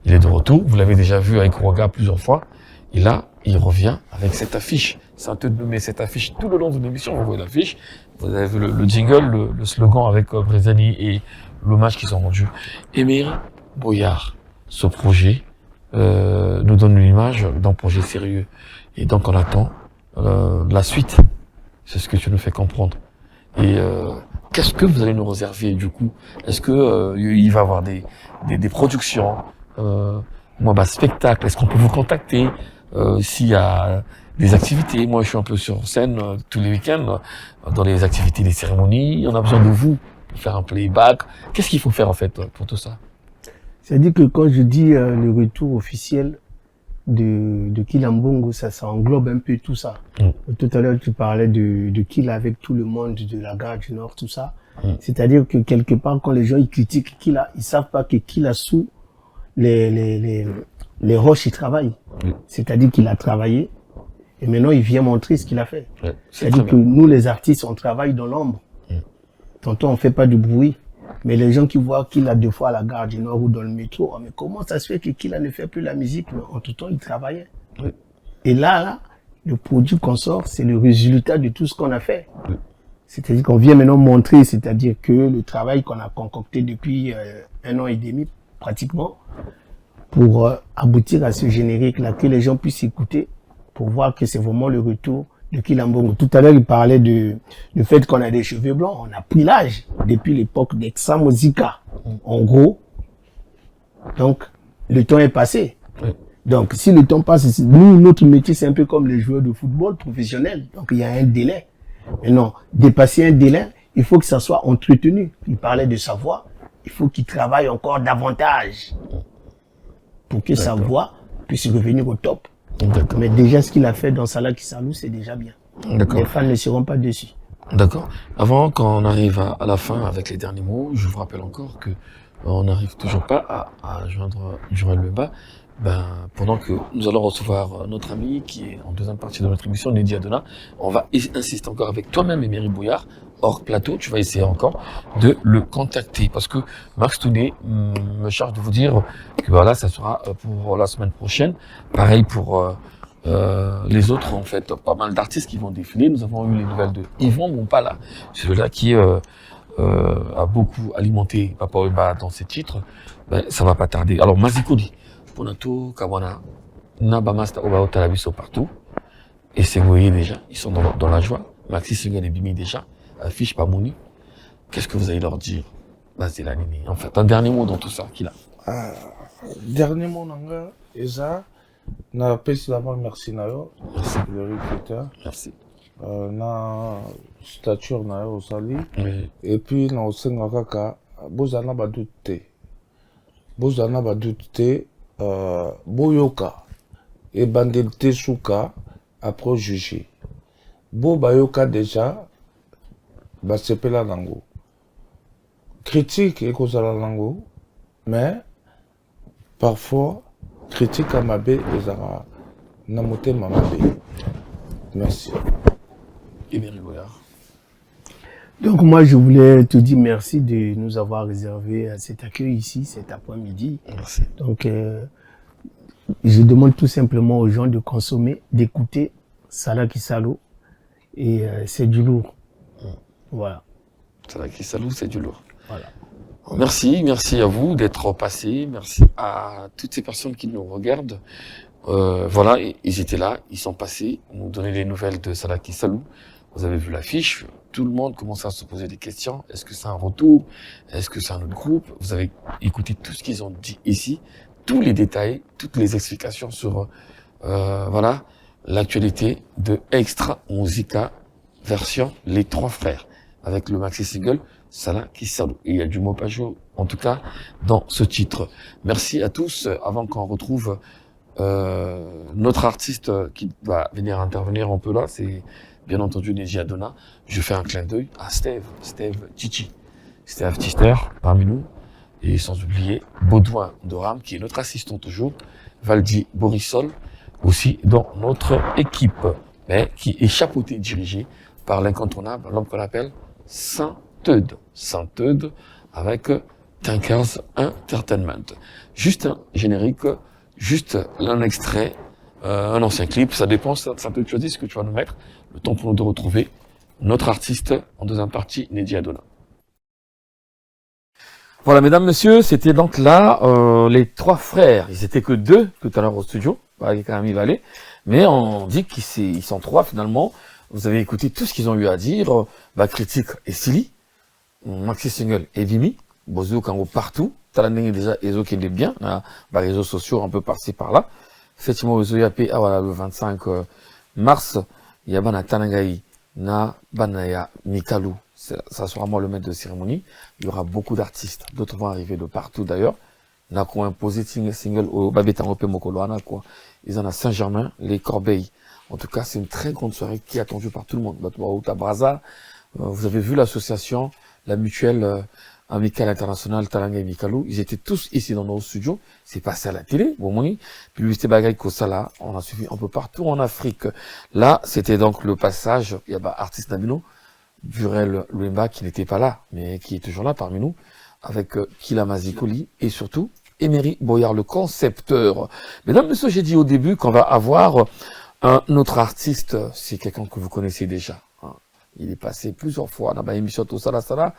il est de retour. Vous l'avez déjà vu avec Roga plusieurs fois. Et là, il revient avec cette affiche. C'est un peu de nommer cette affiche tout le long de l'émission. Vous voyez l'affiche. Vous avez vu le jingle, le slogan avec Brezani et l'hommage qu'ils ont rendu. Emery Boyard, ce projet nous donne une image d'un projet sérieux. Et donc on attend la suite. C'est ce que tu nous fais comprendre. Et qu'est-ce que vous allez nous réserver du coup? Est-ce que il va y avoir des productions, spectacles? Est-ce qu'on peut vous contacter s'il y a des activités? Moi, je suis un peu sur scène tous les week-ends dans les activités, des cérémonies. On a besoin de vous pour faire un playback. Qu'est-ce qu'il faut faire en fait pour tout ça? C'est-à-dire que quand je dis le retour officiel de Kilambongo, ça englobe un peu tout ça. Tout à l'heure, tu parlais de Kila avec tout le monde de la gare du Nord, tout ça. C'est-à-dire que quelque part, quand les gens ils critiquent Kila, ils savent pas que Kila sous les roches, il travaille. C'est-à-dire qu'il a travaillé et maintenant il vient montrer ce qu'il a fait. C'est-à-dire que nous, les artistes, on travaille dans l'ombre. Tantôt, on fait pas de bruit. Mais les gens qui voient qu'il a 2 fois à la gare du Nord ou dans le métro, oh, mais comment ça se fait que Kila ne fait plus la musique? Mais en tout temps, il travaillait. Et là, le produit qu'on sort, c'est le résultat de tout ce qu'on a fait. C'est-à-dire qu'on vient maintenant montrer, c'est-à-dire que le travail qu'on a concocté depuis 1 an et demi, pratiquement, pour aboutir à ce générique-là, que les gens puissent écouter, pour voir que c'est vraiment le retour de Kilambongo. Tout à l'heure, il parlait du fait qu'on a des cheveux blancs. On a pris l'âge depuis l'époque d'Exa Musica. En gros. Donc, le temps est passé. Donc, si le temps passe, nous, notre métier, c'est un peu comme les joueurs de football professionnels. Donc, il y a un délai. Mais non, dépasser un délai, il faut que ça soit entretenu. Il parlait de sa voix. Il faut qu'il travaille encore davantage pour que sa voix puisse revenir au top. Mais déjà, ce qu'il a fait dans Salaki Salou, c'est déjà bien. Les fans ne seront pas déçus. D'accord. Avant qu'on arrive à la fin avec les derniers mots, je vous rappelle encore que on n'arrive toujours pas à joindre Durel Lemba. Pendant que nous allons recevoir notre ami qui est en deuxième partie de notre émission, Neddy Adona, on va insister encore avec toi-même, Emery Boyard, hors plateau, tu vas essayer encore de le contacter parce que Max Touné me charge de vous dire que voilà, ça sera pour la semaine prochaine. Pareil pour les autres, en fait, pas mal d'artistes qui vont défiler. Nous avons eu les nouvelles de Yvon Mompala, celui-là qui a beaucoup alimenté Papa Wemba dans ses titres. Ça va pas tarder. Alors Mazikodi, Ponato, Kawana, Nabamasta Obao Talabiso partout. Et c'est vous voyez déjà, ils sont dans la joie. Maxi Sungan et Bimi déjà. Affiche pas Mouni. Qu'est-ce que vous allez leur dire? C'est la Nini. En fait, un dernier mot dans tout ça qu'il a. Dernier mot, Nanga, Eza, na pesi d'abord merci Nayo. Merci. Le recruteur. Merci. Na stature Nayo Osali. Oui. Et puis, na Osenga Kaka, Bozana Badute. Bozana Badute, Boyoka. Et Bandete Souka, après juger. Bo Bayoka déjà, basepela nango. Critique et cause à la lango, mais parfois critique à Mabé et Zara Namote Mabé. Merci. Emery Boyard. Donc moi, je voulais te dire merci de nous avoir réservé cet accueil ici, cet après-midi. Merci. Donc, je demande tout simplement aux gens de consommer, d'écouter Salaki Salou. Et c'est du lourd. Voilà. Salaki Salou, c'est du lourd. Voilà. Merci à vous d'être passés. Merci à toutes ces personnes qui nous regardent. Voilà, ils étaient là, ils sont passés, nous donner les nouvelles de Salaki Salou. Vous avez vu l'affiche, tout le monde commence à se poser des questions. Est-ce que c'est un retour? Est-ce que c'est un autre groupe? Vous avez écouté tout ce qu'ils ont dit ici, tous les détails, toutes les explications sur voilà l'actualité de Extra Musica version Les Trois Frères avec le maxi single Salaki Salou. Il y a du mot Pajot, en tout cas, dans ce titre. Merci à tous. Avant qu'on retrouve notre artiste qui va venir intervenir un peu là, c'est bien entendu Neji Adona. Je fais un clin d'œil à Steve Chichi. Steve Tister parmi nous. Et sans oublier Baudouin Doram, qui est notre assistant toujours. Valdi Borisol, aussi dans notre équipe, mais qui est chapeauté, dirigé par l'incontournable, l'homme qu'on appelle Saint-Eudes. Saint-Eudes avec Tinkers Entertainment. Juste un générique, juste un extrait, un ancien clip, ça dépend, ça te choisis ce que tu vas nous mettre. Le temps pour nous de retrouver notre artiste en deuxième partie, Neji Adona. Voilà, mesdames, messieurs, c'était donc là les trois frères. Ils étaient que deux tout à l'heure au studio, avec Camille Vallée, mais on dit qu'ils sont trois finalement. Vous avez écouté tout ce qu'ils ont eu à dire. Critique et Silly, maxi single et Vimy, Bozo Kango partout. Talaneng déjà Ezo qui est bien, réseaux sociaux un peu par-ci par-là. Effectivement, Ezo Yapé, voilà, le 25 mars, il y a Bana Tanangaï, na Banaya Mikalu. Ça sera moi le maître de cérémonie. Il y aura beaucoup d'artistes. D'autres vont arriver de partout d'ailleurs. N'a qu'on imposé single au Babetangope Mokoloana, quoi. Ils en ont Saint-Germain, les Corbeilles. En tout cas, c'est une très grande soirée qui est attendue par tout le monde. Braza, vous avez vu l'association, la mutuelle amicale internationale Talanga et Mikalou. Ils étaient tous ici dans nos studios. C'est passé à la télé, bon, puis lui, c'était Bagay Kosala. On a suivi un peu partout en Afrique. Là, c'était donc le passage. Il y a artiste Nabino, Burel Luemba, qui n'était pas là, mais qui est toujours là parmi nous, avec Kila Mazikoli et surtout Emery Boyard, le concepteur. Mesdames, messieurs, j'ai dit au début qu'on va avoir un autre artiste, c'est quelqu'un que vous connaissez déjà. Hein. Il est passé plusieurs fois dans ma émission Tout Sala Sala.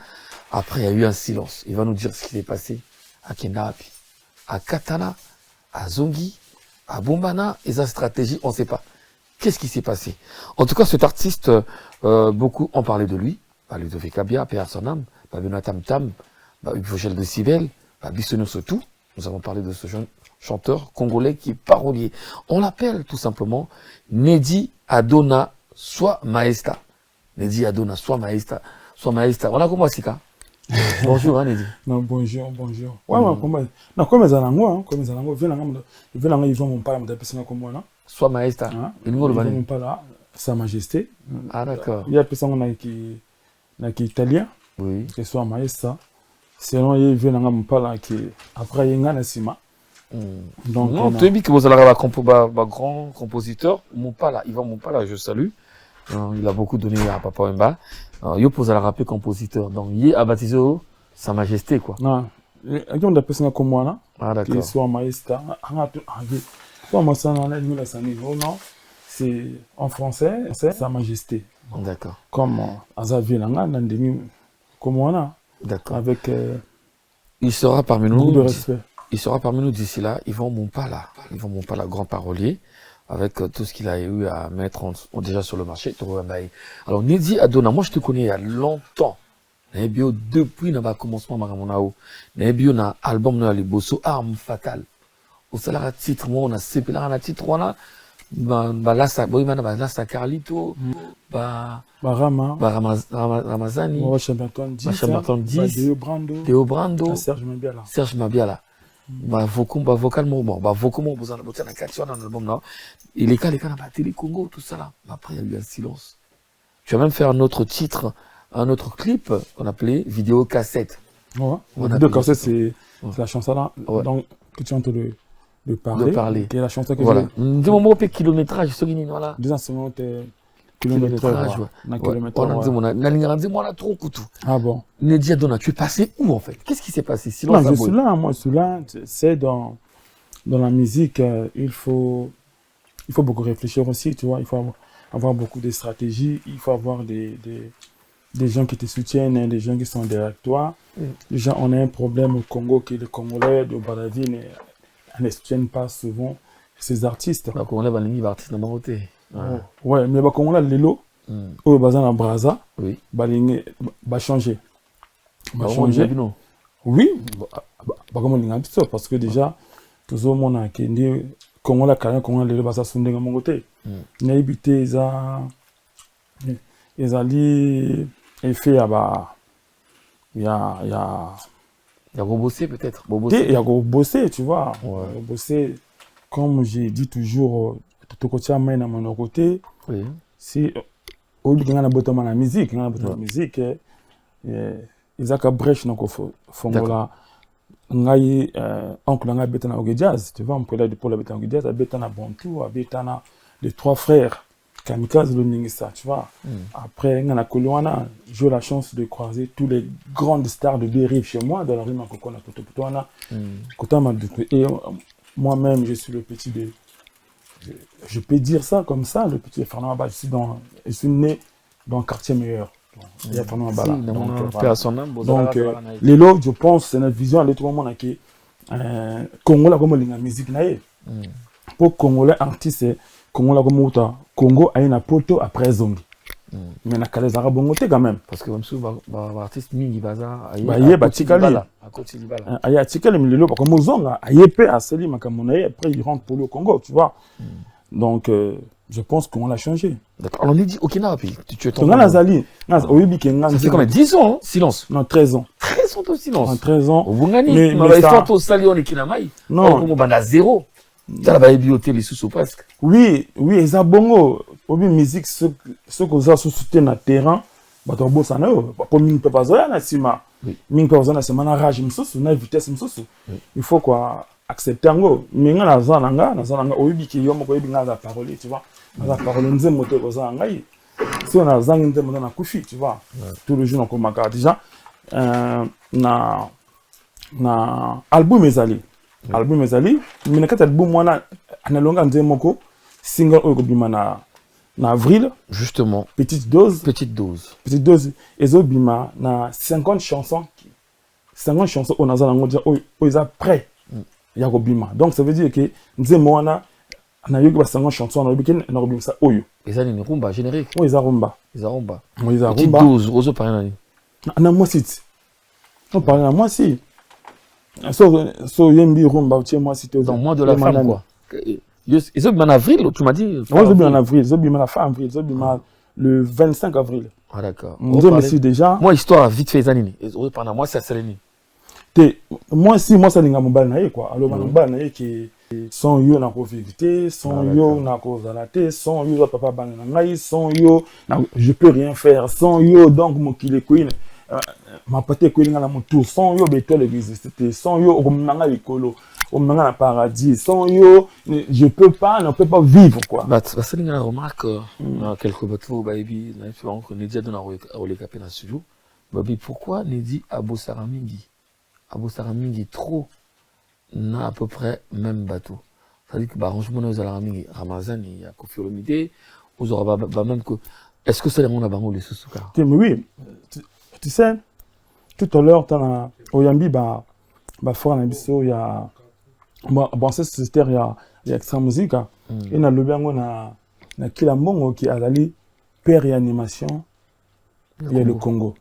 Après, il y a eu un silence. Il va nous dire ce qui s'est passé à Kenapi, à Katana, à Zongi, à Bombana, et sa stratégie, on ne sait pas. Qu'est-ce qui s'est passé? En tout cas, cet artiste, beaucoup ont parlé de lui. Ludovic Kabia, Père Sonam, Benatam Tam, Vogel de Sibel, Bissonio Sotou. Nous avons parlé de ce jeune chanteur congolais qui est parolier. On l'appelle tout simplement Neji Adona soit Maesta. Neji Adona soit Maesta. Soit Maesta. On a compris ça. Bonjour, hein, Neji. Non, bonjour. Ouais, non, comme les Alango, ils vont mon père, comme moi, là. Soit Maesta. Ils vont mon père, Sa Majesté. Ah, d'accord. Il y a personne qui est italien. Oui. Et soit Maesta. Sinon, il vient mon père, qui après, il y a un Sima. Donc, non, tu as dit que vous allez avoir un grand compositeur. Moupala, Yvan Moupala, je salue. Il a beaucoup donné à Papa Wemba. Il pose à la rapper compositeur. Donc, il a baptisé Sa Majesté, quoi. Non. Il y a des personnes comme moi, là. Ah, d'accord. Qui soit Maesta. Moi, ça, non, c'est en français, c'est Sa Majesté. D'accord. Comme Azavi Langa, comme moi, là. D'accord. Avec il sera parmi nous. beaucoup de respect. Il sera parmi nous d'ici là. Yvan Moupala, grand parolier, avec tout ce qu'il a eu à mettre déjà sur le marché. Alors, Neji Adona, moi je te connais il y a longtemps. Depuis le commencement, on a album dans les Bosso, Arme Fatale. Au salaire titre, moi on a CP là, on a titre, on a là ça Carlito, Ramazani, Chamberton 10, Théo Brando, Serge Mabiala. Vocalement, vocalement, vous en avez la question dans l'album là. Et les cas, la télé Congo, tout ça là. Après, il y a eu un silence. Tu as même fait un autre titre, un autre clip qu'on appelait Vidéo Cassette. Ouais. Vidéo Cassette, c'est la chanson là, donc, que tu es en train de parler. De parler. Qui est la chanson que voilà. Dis-moi, kilométrage, ce qui voilà. Disons, c'est kilométrage. Na Ouais. kilométrage. On a trop coutu. Ah bon. Nedia Dona, tu es passé où en fait? Qu'est-ce qui s'est passé? Non, Silence je à suis Boy. là, moi je suis là. C'est dans la musique, il faut beaucoup réfléchir aussi, tu vois. Il faut avoir beaucoup de stratégies, il faut avoir des gens qui te soutiennent, hein, des gens qui sont derrière toi. Déjà, on a un problème au Congo que les Congolais de Brazzaville ne soutiennent pas souvent ces artistes. Donc on lève un ligne artiste dans ma côté. Ouais, mais les Congolais, les lots, au Bazan à Brazza, Oui. va changer. Va Bah, on changer. dit non. Oui, comme on dit parce que déjà, tout le monde a dit Congolais, Congolais, les Bazza sont dans mon côté. Il y a évité ça. Ils allaient effet à il y a Il y a Robosé peut-être. il y a bosser, tu vois. Ouais. Bosser, comme j'ai dit toujours, tout côté à mon côté, Oui. si au lieu de la musique, la musique, ils ont qu'à brèche dans le Fongola. Ngai oncle ngai betana au jazz, tu vois, on peut là pour la betana au jazz, betana Bantu, betana les trois frères Kamikaze le Ningisa, tu vois. Après ngana Koluana, j'ai eu la chance de croiser tous les grandes stars de dérive chez moi dans la rue Makokona Kotoputoana. Et moi-même, je suis le petit de je peux dire ça comme ça, le petit Fernand Abba, je suis né dans le quartier meilleur. Il y a Fernand Abba là. Donc, les lots, je pense, c'est notre vision, à tout moment, que Congo, comme la musique, pour Congolais artiste, Congo, comme Congo, a une poto après Zongi. Mais na kale zara bongo te quand même. Parce que même si artiste mingi baza aye batikali à côté libala. Aye atikali mais lelo comme Zonga aye pe aseli makamonaye après il rentre pour le Congo, tu vois. Donc je pense qu'on l'a changé. D'accord. Alors on dit Okina puis tu es tombé. On a Zali, oyebi kenga. Ça fait combien 10 ans, hein? Silence. Non, 13 ans. 13 ans de silence. En 13 ans. Au Bungani, mais il faut sali on Kinamai. Non, comme banda zéro. Ça va bioter les sous presque. Oui, ça bongo. Obi musique ce que ça soutient na terrain, bato bossa na yo, pour mine peut pas na sima. Mine peut pas na sima na rage msusu na vitesse msusu. Il faut quoi accepter ngo. Minga na zananga obi ki yo moko obi nga za parole, tu vois. Na parole nzembo te koza ngai. Si on a zangi nzembo na kufi, tu vois. Tout le jour on komaka déjà na album ezali. Album ezali, mais quand album mwana analonga nzembo ko single oyo bima na avril, justement, petite dose, et Zobima na 50 chansons on a zango dire ils sont prêts ya bima. Donc ça veut dire que nzembo wana na yogi ba 50 chansons na weekend na bima ça oyo. Ils ont une rumba générique. Oui, ils ont rumba. Petite dose, ozo parler nani. Na moi si. On parle à moi si. So yembi rumba chez moi si dans mois de la femme quoi. Ils ont en avril, tu m'as dit. Ils ont en avril, ils ont la fin avril, ils ont le 25 avril. Ah d'accord. Déjà. Moi histoire vite fait zanini. Pendant moi c'est Seleni. Moi ça n'inga mobile naie quoi. Alors mobile naie qui sans yo na vérité, sans yo na cause à la tête, sans yo papa banana, sans yo je peux rien faire, sans yo donc mon qu'il est queen. Ma pate kwelinga na motour sans yo bétole exister sans yo omanga likolo omanga na paradis sans yo je peux pas ne peut pas vivre quoi. Bah c'est une remarque quelque bateau baby na fait on Nedia dona ole capé na studio. Baby pourquoi Nedi Abosara mingi trop na à peu près même bateau. Ça dit que bah rangement aux Alamingi Ramazan il y a Koffi Olomide aux aura ba même que est-ce que c'est on a bango les sous-suka. Oui. Tu sais, tout à l'heure, tu as Oyambi, fort na biso, il y a. Bon, c'est il y a extra musique. Et na le bango na Kilambongo qui a allé per réanimation. Il y a le Congo.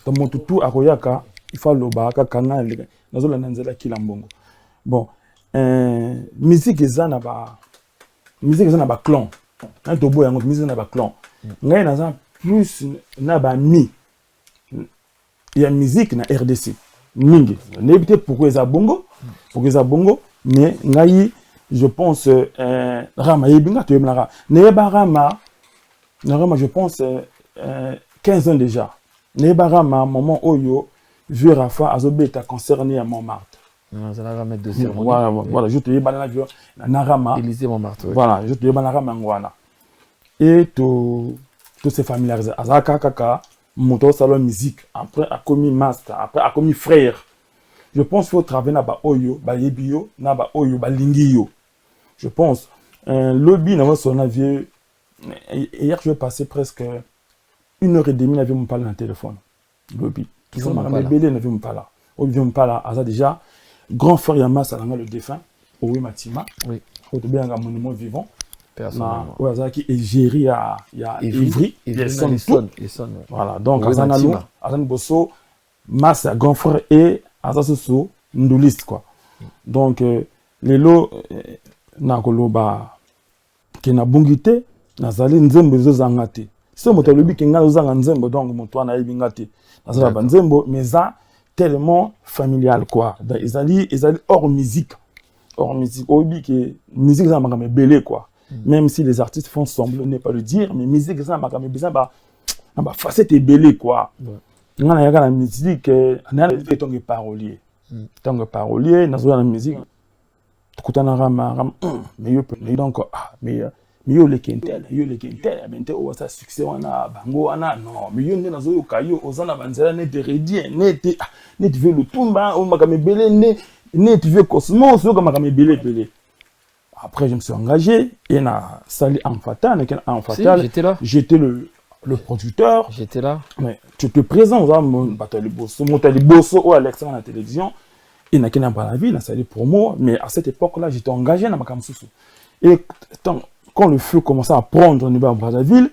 Donc, mon tout à Royaka, il faut le baka kana na zola nanzela Kilambongo. Bon, musique ezana ba clan. Un tobo yango musique na ba clan. Ngai na plus na ba mi. Il y a musique na RDC mingi n'évitez pourquoi ils a bongo mais ngai je pense rama yebinga to yemla neba rama je pense 15 ans déjà neba rama moment oyo vieux Rafa azobeta concerné à Montmartre voilà je te yeba na vieux na rama Élysée Montmartre voilà je te yeba na rama ngwana et to tout s'est familiarisé. Azaka kaka, monto salon musique, après a commis master, après a commis frère. Je pense qu'il faut travailler na ba oyo, ba yebio, na ba oyo, ba lingio. Je pense. Lobby n'a pas son avis. Hier, je vais passer presque 1h30 n'avait mon parler dans le téléphone. Lobby. Tout ça m'a bébé n'avait mon parler. Au lieu de me parler, Aza déjà, grand frère Yama Salanga le défunt, Owe Matima. Oui. Au début, un monument vivant. Personnellement. Ouais, Aza qui est géré il y a Ivry. Les sons. Voilà. Donc, Aza Nalou, Aza Bosso, Massa, grand frère et Aza Soso, Ndoulis, quoi. Donc, les lots, Nakoloba, qui n'a bungité, Nazali Nzembo Zangate. Si on a le but qui n'a pas Nzembo, donc mon toit n'a pas Bingate. Nazali Nzembo, mais ça, tellement familial, quoi. Ils allaient hors musique. Hors musique. Au but que musique, ça m'a belé, quoi. Même si les artistes font semblant, ne pas le dire, mais musique, ça m'a besoin, bah, facette est belé, quoi. On a la musique, on a des paroliers. Tant que parolier, on a la musique. Mais donc, mais yo le kentel, mais o ça succès wana bango wana non, mais yo na zo kayo ozana banzela ne de redien, ne tu veux le tumba o makame belé ne tu veux cosmos o makame belé. Après je me suis engagé et na sali en fatal, j'étais le producteur. J'étais là. Mais tu te présentes mon batali bosso ou Alexandre à la télévision. Et n'a qu'un pas la vie, ça allait pour moi, mais à cette époque-là, j'étais engagé dans ma Kamsusu. Et quand le feu commençait à prendre au niveau de Brazzaville,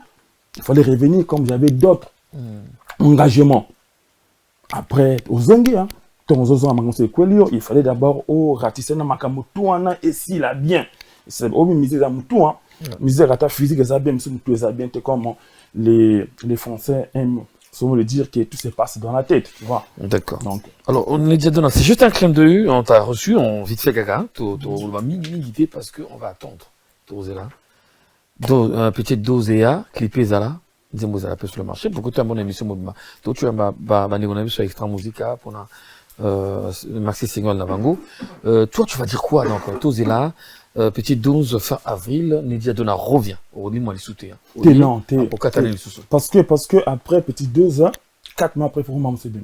il fallait revenir comme j'avais d'autres engagements. Après, aux Zongi, il fallait d'abord ratisser dans ma Kamutouana et s'il a bien. C'est au misé à Moutou, misé à ta physique, ça bien, mais bien, comme les Français aiment. Souvent le dire que tout se passe dans la tête, tu vois. D'accord. Alors, on est déjà donné. C'est juste un crème de vue. On t'a reçu, on vite fait caca. On va mini-guider parce qu'on va attendre. Une petite dose EA, clipé Zala. Dis-moi, Zala peut sur le marché. Pour que tu aies une bonne émission, donc tu as ma sur Extra Musica pour Maxi Single Navango. Toi, tu vas dire quoi donc Tozela, petite dose fin avril, Nidia Donna revient. Redis-moi les soutiens. Non, parce que après petite dose, 4 mois après, il faut que je me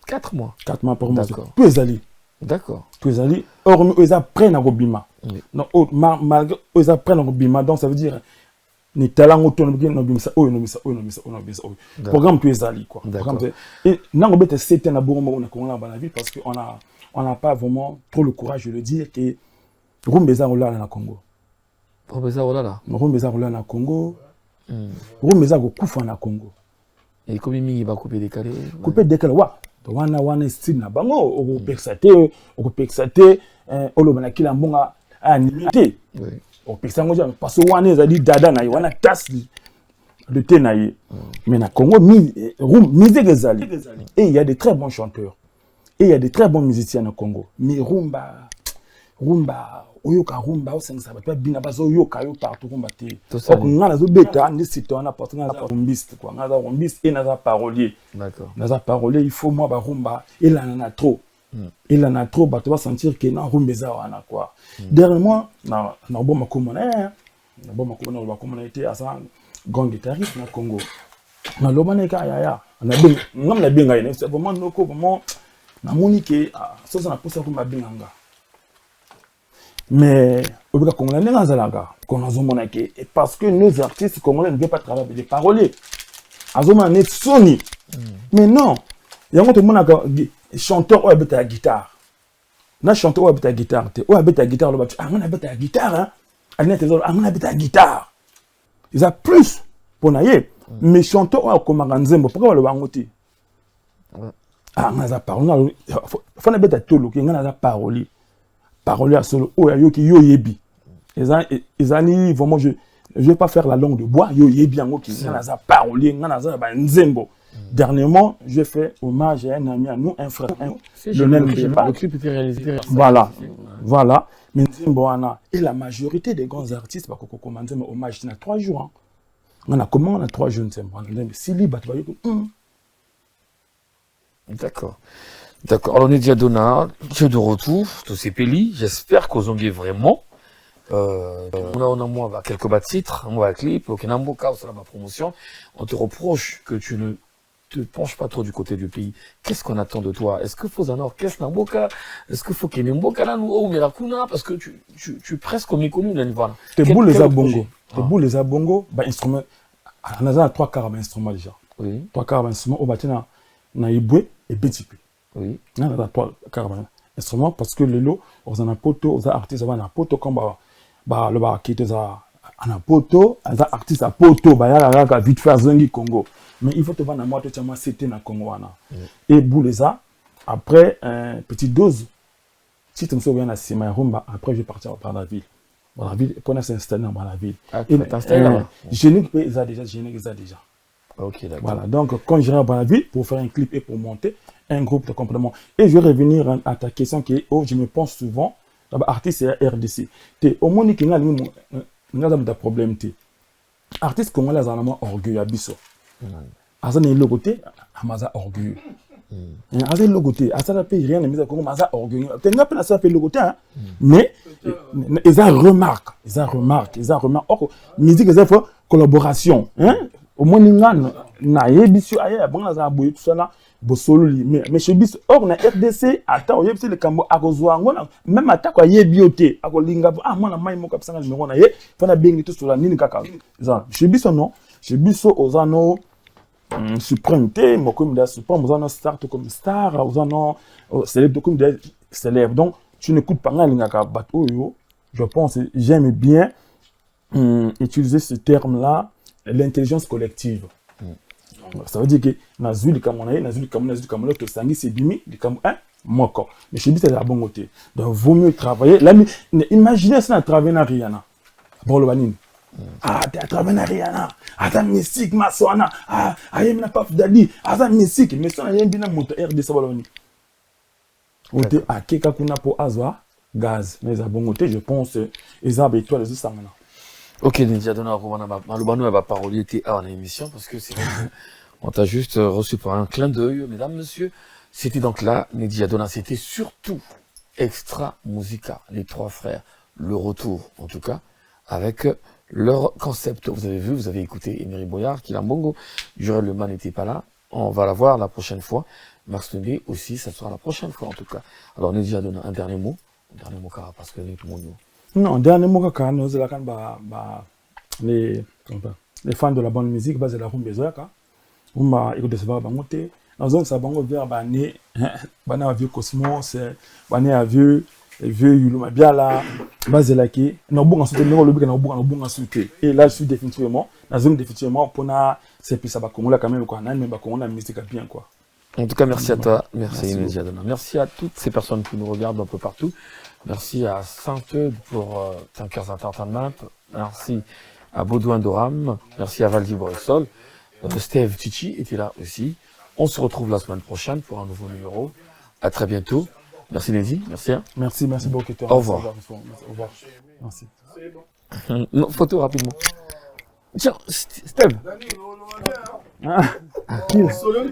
4 mois. 4 mois après, d'accord. Peu aller. D'accord. Peu aller. Or, ils apprennent à Robima. Non, malgré ils apprennent à Robima, donc ça veut dire ni talent autour de nous, ça, programme peu aller quoi. Et non, on c'est un abonnement on a dans la vie parce qu'on n'a pas vraiment trop le courage de le dire que Rumbeza rola na Congo. Rumbeza rola là. Rumbeza rola na Congo. Rumbeza go kufa na Congo. Et comme mingi ba couper décalé. Couper décalé wa. To wana style na bango o pexate olobana kila mbonga animité. Oui. O pexango ja parce que wana ezali dada na wana tasse le thé na ye. Mais na Congo musique ezali. Et il y a de très bons chanteurs. Et il y a de très bons musiciens na Congo. Mais rumba oyoka rumba osengisa bato bina bazo yoka yo partout rumba te ok ngana zo beta ndi site wana porte ngana rumbiste quoi ngana rumbiste et naza parolier. D'accord. Naza parolier il faut moi ba rumba il en a trop. Il en a trop bato va sentir que na rumbeza wana quoi. Dernièrement na bon makomona ba komona été à ça grand guitariste na Congo. Na lobane ka ya na ben ngam na benga ine c'est vraiment noko vraiment na monique ça na posa rumba benganga. Mais au Congolais, parce que nos artistes congolais ne veulent pas travailler avec des paroliers. Mais non, il y a un chanteur qui habite la guitare. Un chanteur qui habite la guitare. Qui habite la guitare, on habite la guitare. On habite la guitare. Ils ont plus pour naïe. Mais chanteur comme Nzembo, pourquoi le bangoté? Ah, on a parlé. Il faut habiter tout le monde, on a parlé. Parole à solo oh yoki yo yebi ils ani vraiment je vais pas faire la langue de bois yo yebi ngo qui ngana parolier ngana za ba nzembo. Dernièrement j'ai fait hommage à un ami à nous un frère le clip était réalisé voilà mais nzembo ana et la majorité des grands artistes ba koko commencer hommage na 3 jours on a comment on a 3 jours nzembo sili ba to d'accord. D'accord. Alors, Nidia Donna, tu es de retour, tous ces pays. J'espère qu'aux Zongué vraiment. On a moi quelques bas de titres, on voit un clip, au Kenamboka, c'est ma promotion. On te reproche que tu ne te penches pas trop du côté du pays. Qu'est-ce qu'on attend de toi? Est-ce qu'il faut un orchestre Namboka? Est-ce qu'il faut qu'il y ait Namboka là, ou Mirakuna? Parce que tu es presque méconnu dans l'Ivoire. T'es beau les abongo. T'es beau les abongo, bah, instrument. On a 3 quarts d'instruments déjà. Oui. 3 quarts d'instruments, au bâtiment, on a Iboué et Bétipi. Oui. On a 3 quarts d'instruments parce que le lot, on a un poteau, on a artiste, on a un poteau comme le bar qui était à un poteau, on a artiste à poteau, bah, il y a vite fait Zangi Congo. Mais il faut te vendre à moi, tu as c'était dans le Congo. Et Bouleza, après, petite dose, si tu me souviens à Simaïrumba, après je vais partir par la ville. Dans la ville, qu'on a s'installer dans la ville. Ah, tu t'installer là-bas? Génique, ils ont déjà. Ok, d'accord. Voilà, donc quand j'irai dans la ville pour faire un clip et pour monter un groupe de complément. Et je vais revenir à ta question qui est, oh, je me pense souvent, artiste et RDC. Au moins, il y a un problème. Artiste congolais, ils ont un orgueil à Bisso. Azan est logoté, Amaza orgueilleux. Azan est logoté, Azan n'a pas rien de mis à Congo, Amaza orgueilleux. Tu n'as pas fait logoté, mais ils ont remarqué. Or, musique, ils ont collaboration. Au moins, il y a un bisu ailleurs, bon, ils ont aboué tout ça là, Bosololi. Mais chez Bisso, or, on a RDC, attends, il y a le Cambo, à Gozoa, même à Tako, il y a bioté, à Golinga, ah, moi, la maille, moi, comme ça, je me rends, il faut la bien tout sur la ligne, caca. Chez Bisso, non. Chez Bisso, aux anneaux, suprêmeté, moi, comme des suprêmes, aux anneaux, star, comme star, aux anneaux, célèbres, comme des célèbres. Donc, tu n'écoutes pas la ligne, je pense, j'aime bien utiliser ce terme-là, l'intelligence collective. Ça veut dire que dans le Cameroun, que Sangi c'est bimi, le Cameroun, moi quoi. Mais chez lui c'est la bonne côté. Donc vaut mieux travailler. Là, imaginez ça à travailler dans Rihanna. Bon le banine. Ah, tu as travaillé dans Rihanna. Ah, t'as musique, ma soana. Ah, il n'y a pas d'ali. Ah, t'as musique. Mais ça, il y a bien un moteur RD Sabaloni. On te a quelqu'un qu'on a pour Azwa, gaz. Mais à bon côté, je pense, ils ont et toi les autres. Ok, Nedia Dona, Malubano va parolier en émission parce que c'est on t'a juste reçu pour un clin d'œil, mesdames, messieurs. C'était donc là, Nedia Dona, c'était surtout Extra Musica, les 3 frères, le retour, en tout cas, avec leur concept. Vous avez vu, vous avez écouté Emery Boyard, Kilambongo, Jurel Leman n'était pas là. On va la voir la prochaine fois. Max Tondé aussi, ça sera la prochaine fois, en tout cas. Alors, Nedia Dona, un dernier mot, car parce que tout le monde. Non, dernier mot quand nous les fans de la bonne musique, c'est la rumba besoin on m'a écouté ça va monter dans zone ça bango vers bané bana vieux Cosmos bané vieux Yuluma bien là base là qui non bon ensuite non le bon ensuite et là je suis définitivement dans zone définitivement pour na c'est plus ça va comme là quand même quoi mais bah comme on a musique bien quoi. En tout cas, merci à toi, merci Nedia Dona. Merci à toutes ces personnes qui nous regardent un peu partout. Merci à Saint-Eudes pour Tankers Entertainment. Merci à Baudouin Doram. Merci à Valdi Bressol. Steve Chichi était là aussi. On se retrouve la semaine prochaine pour un nouveau numéro. À très bientôt. Merci Nézi, merci. Merci beaucoup. Au revoir. Au revoir. Merci. Non, photo rapidement. Tiens, Steve. Solon,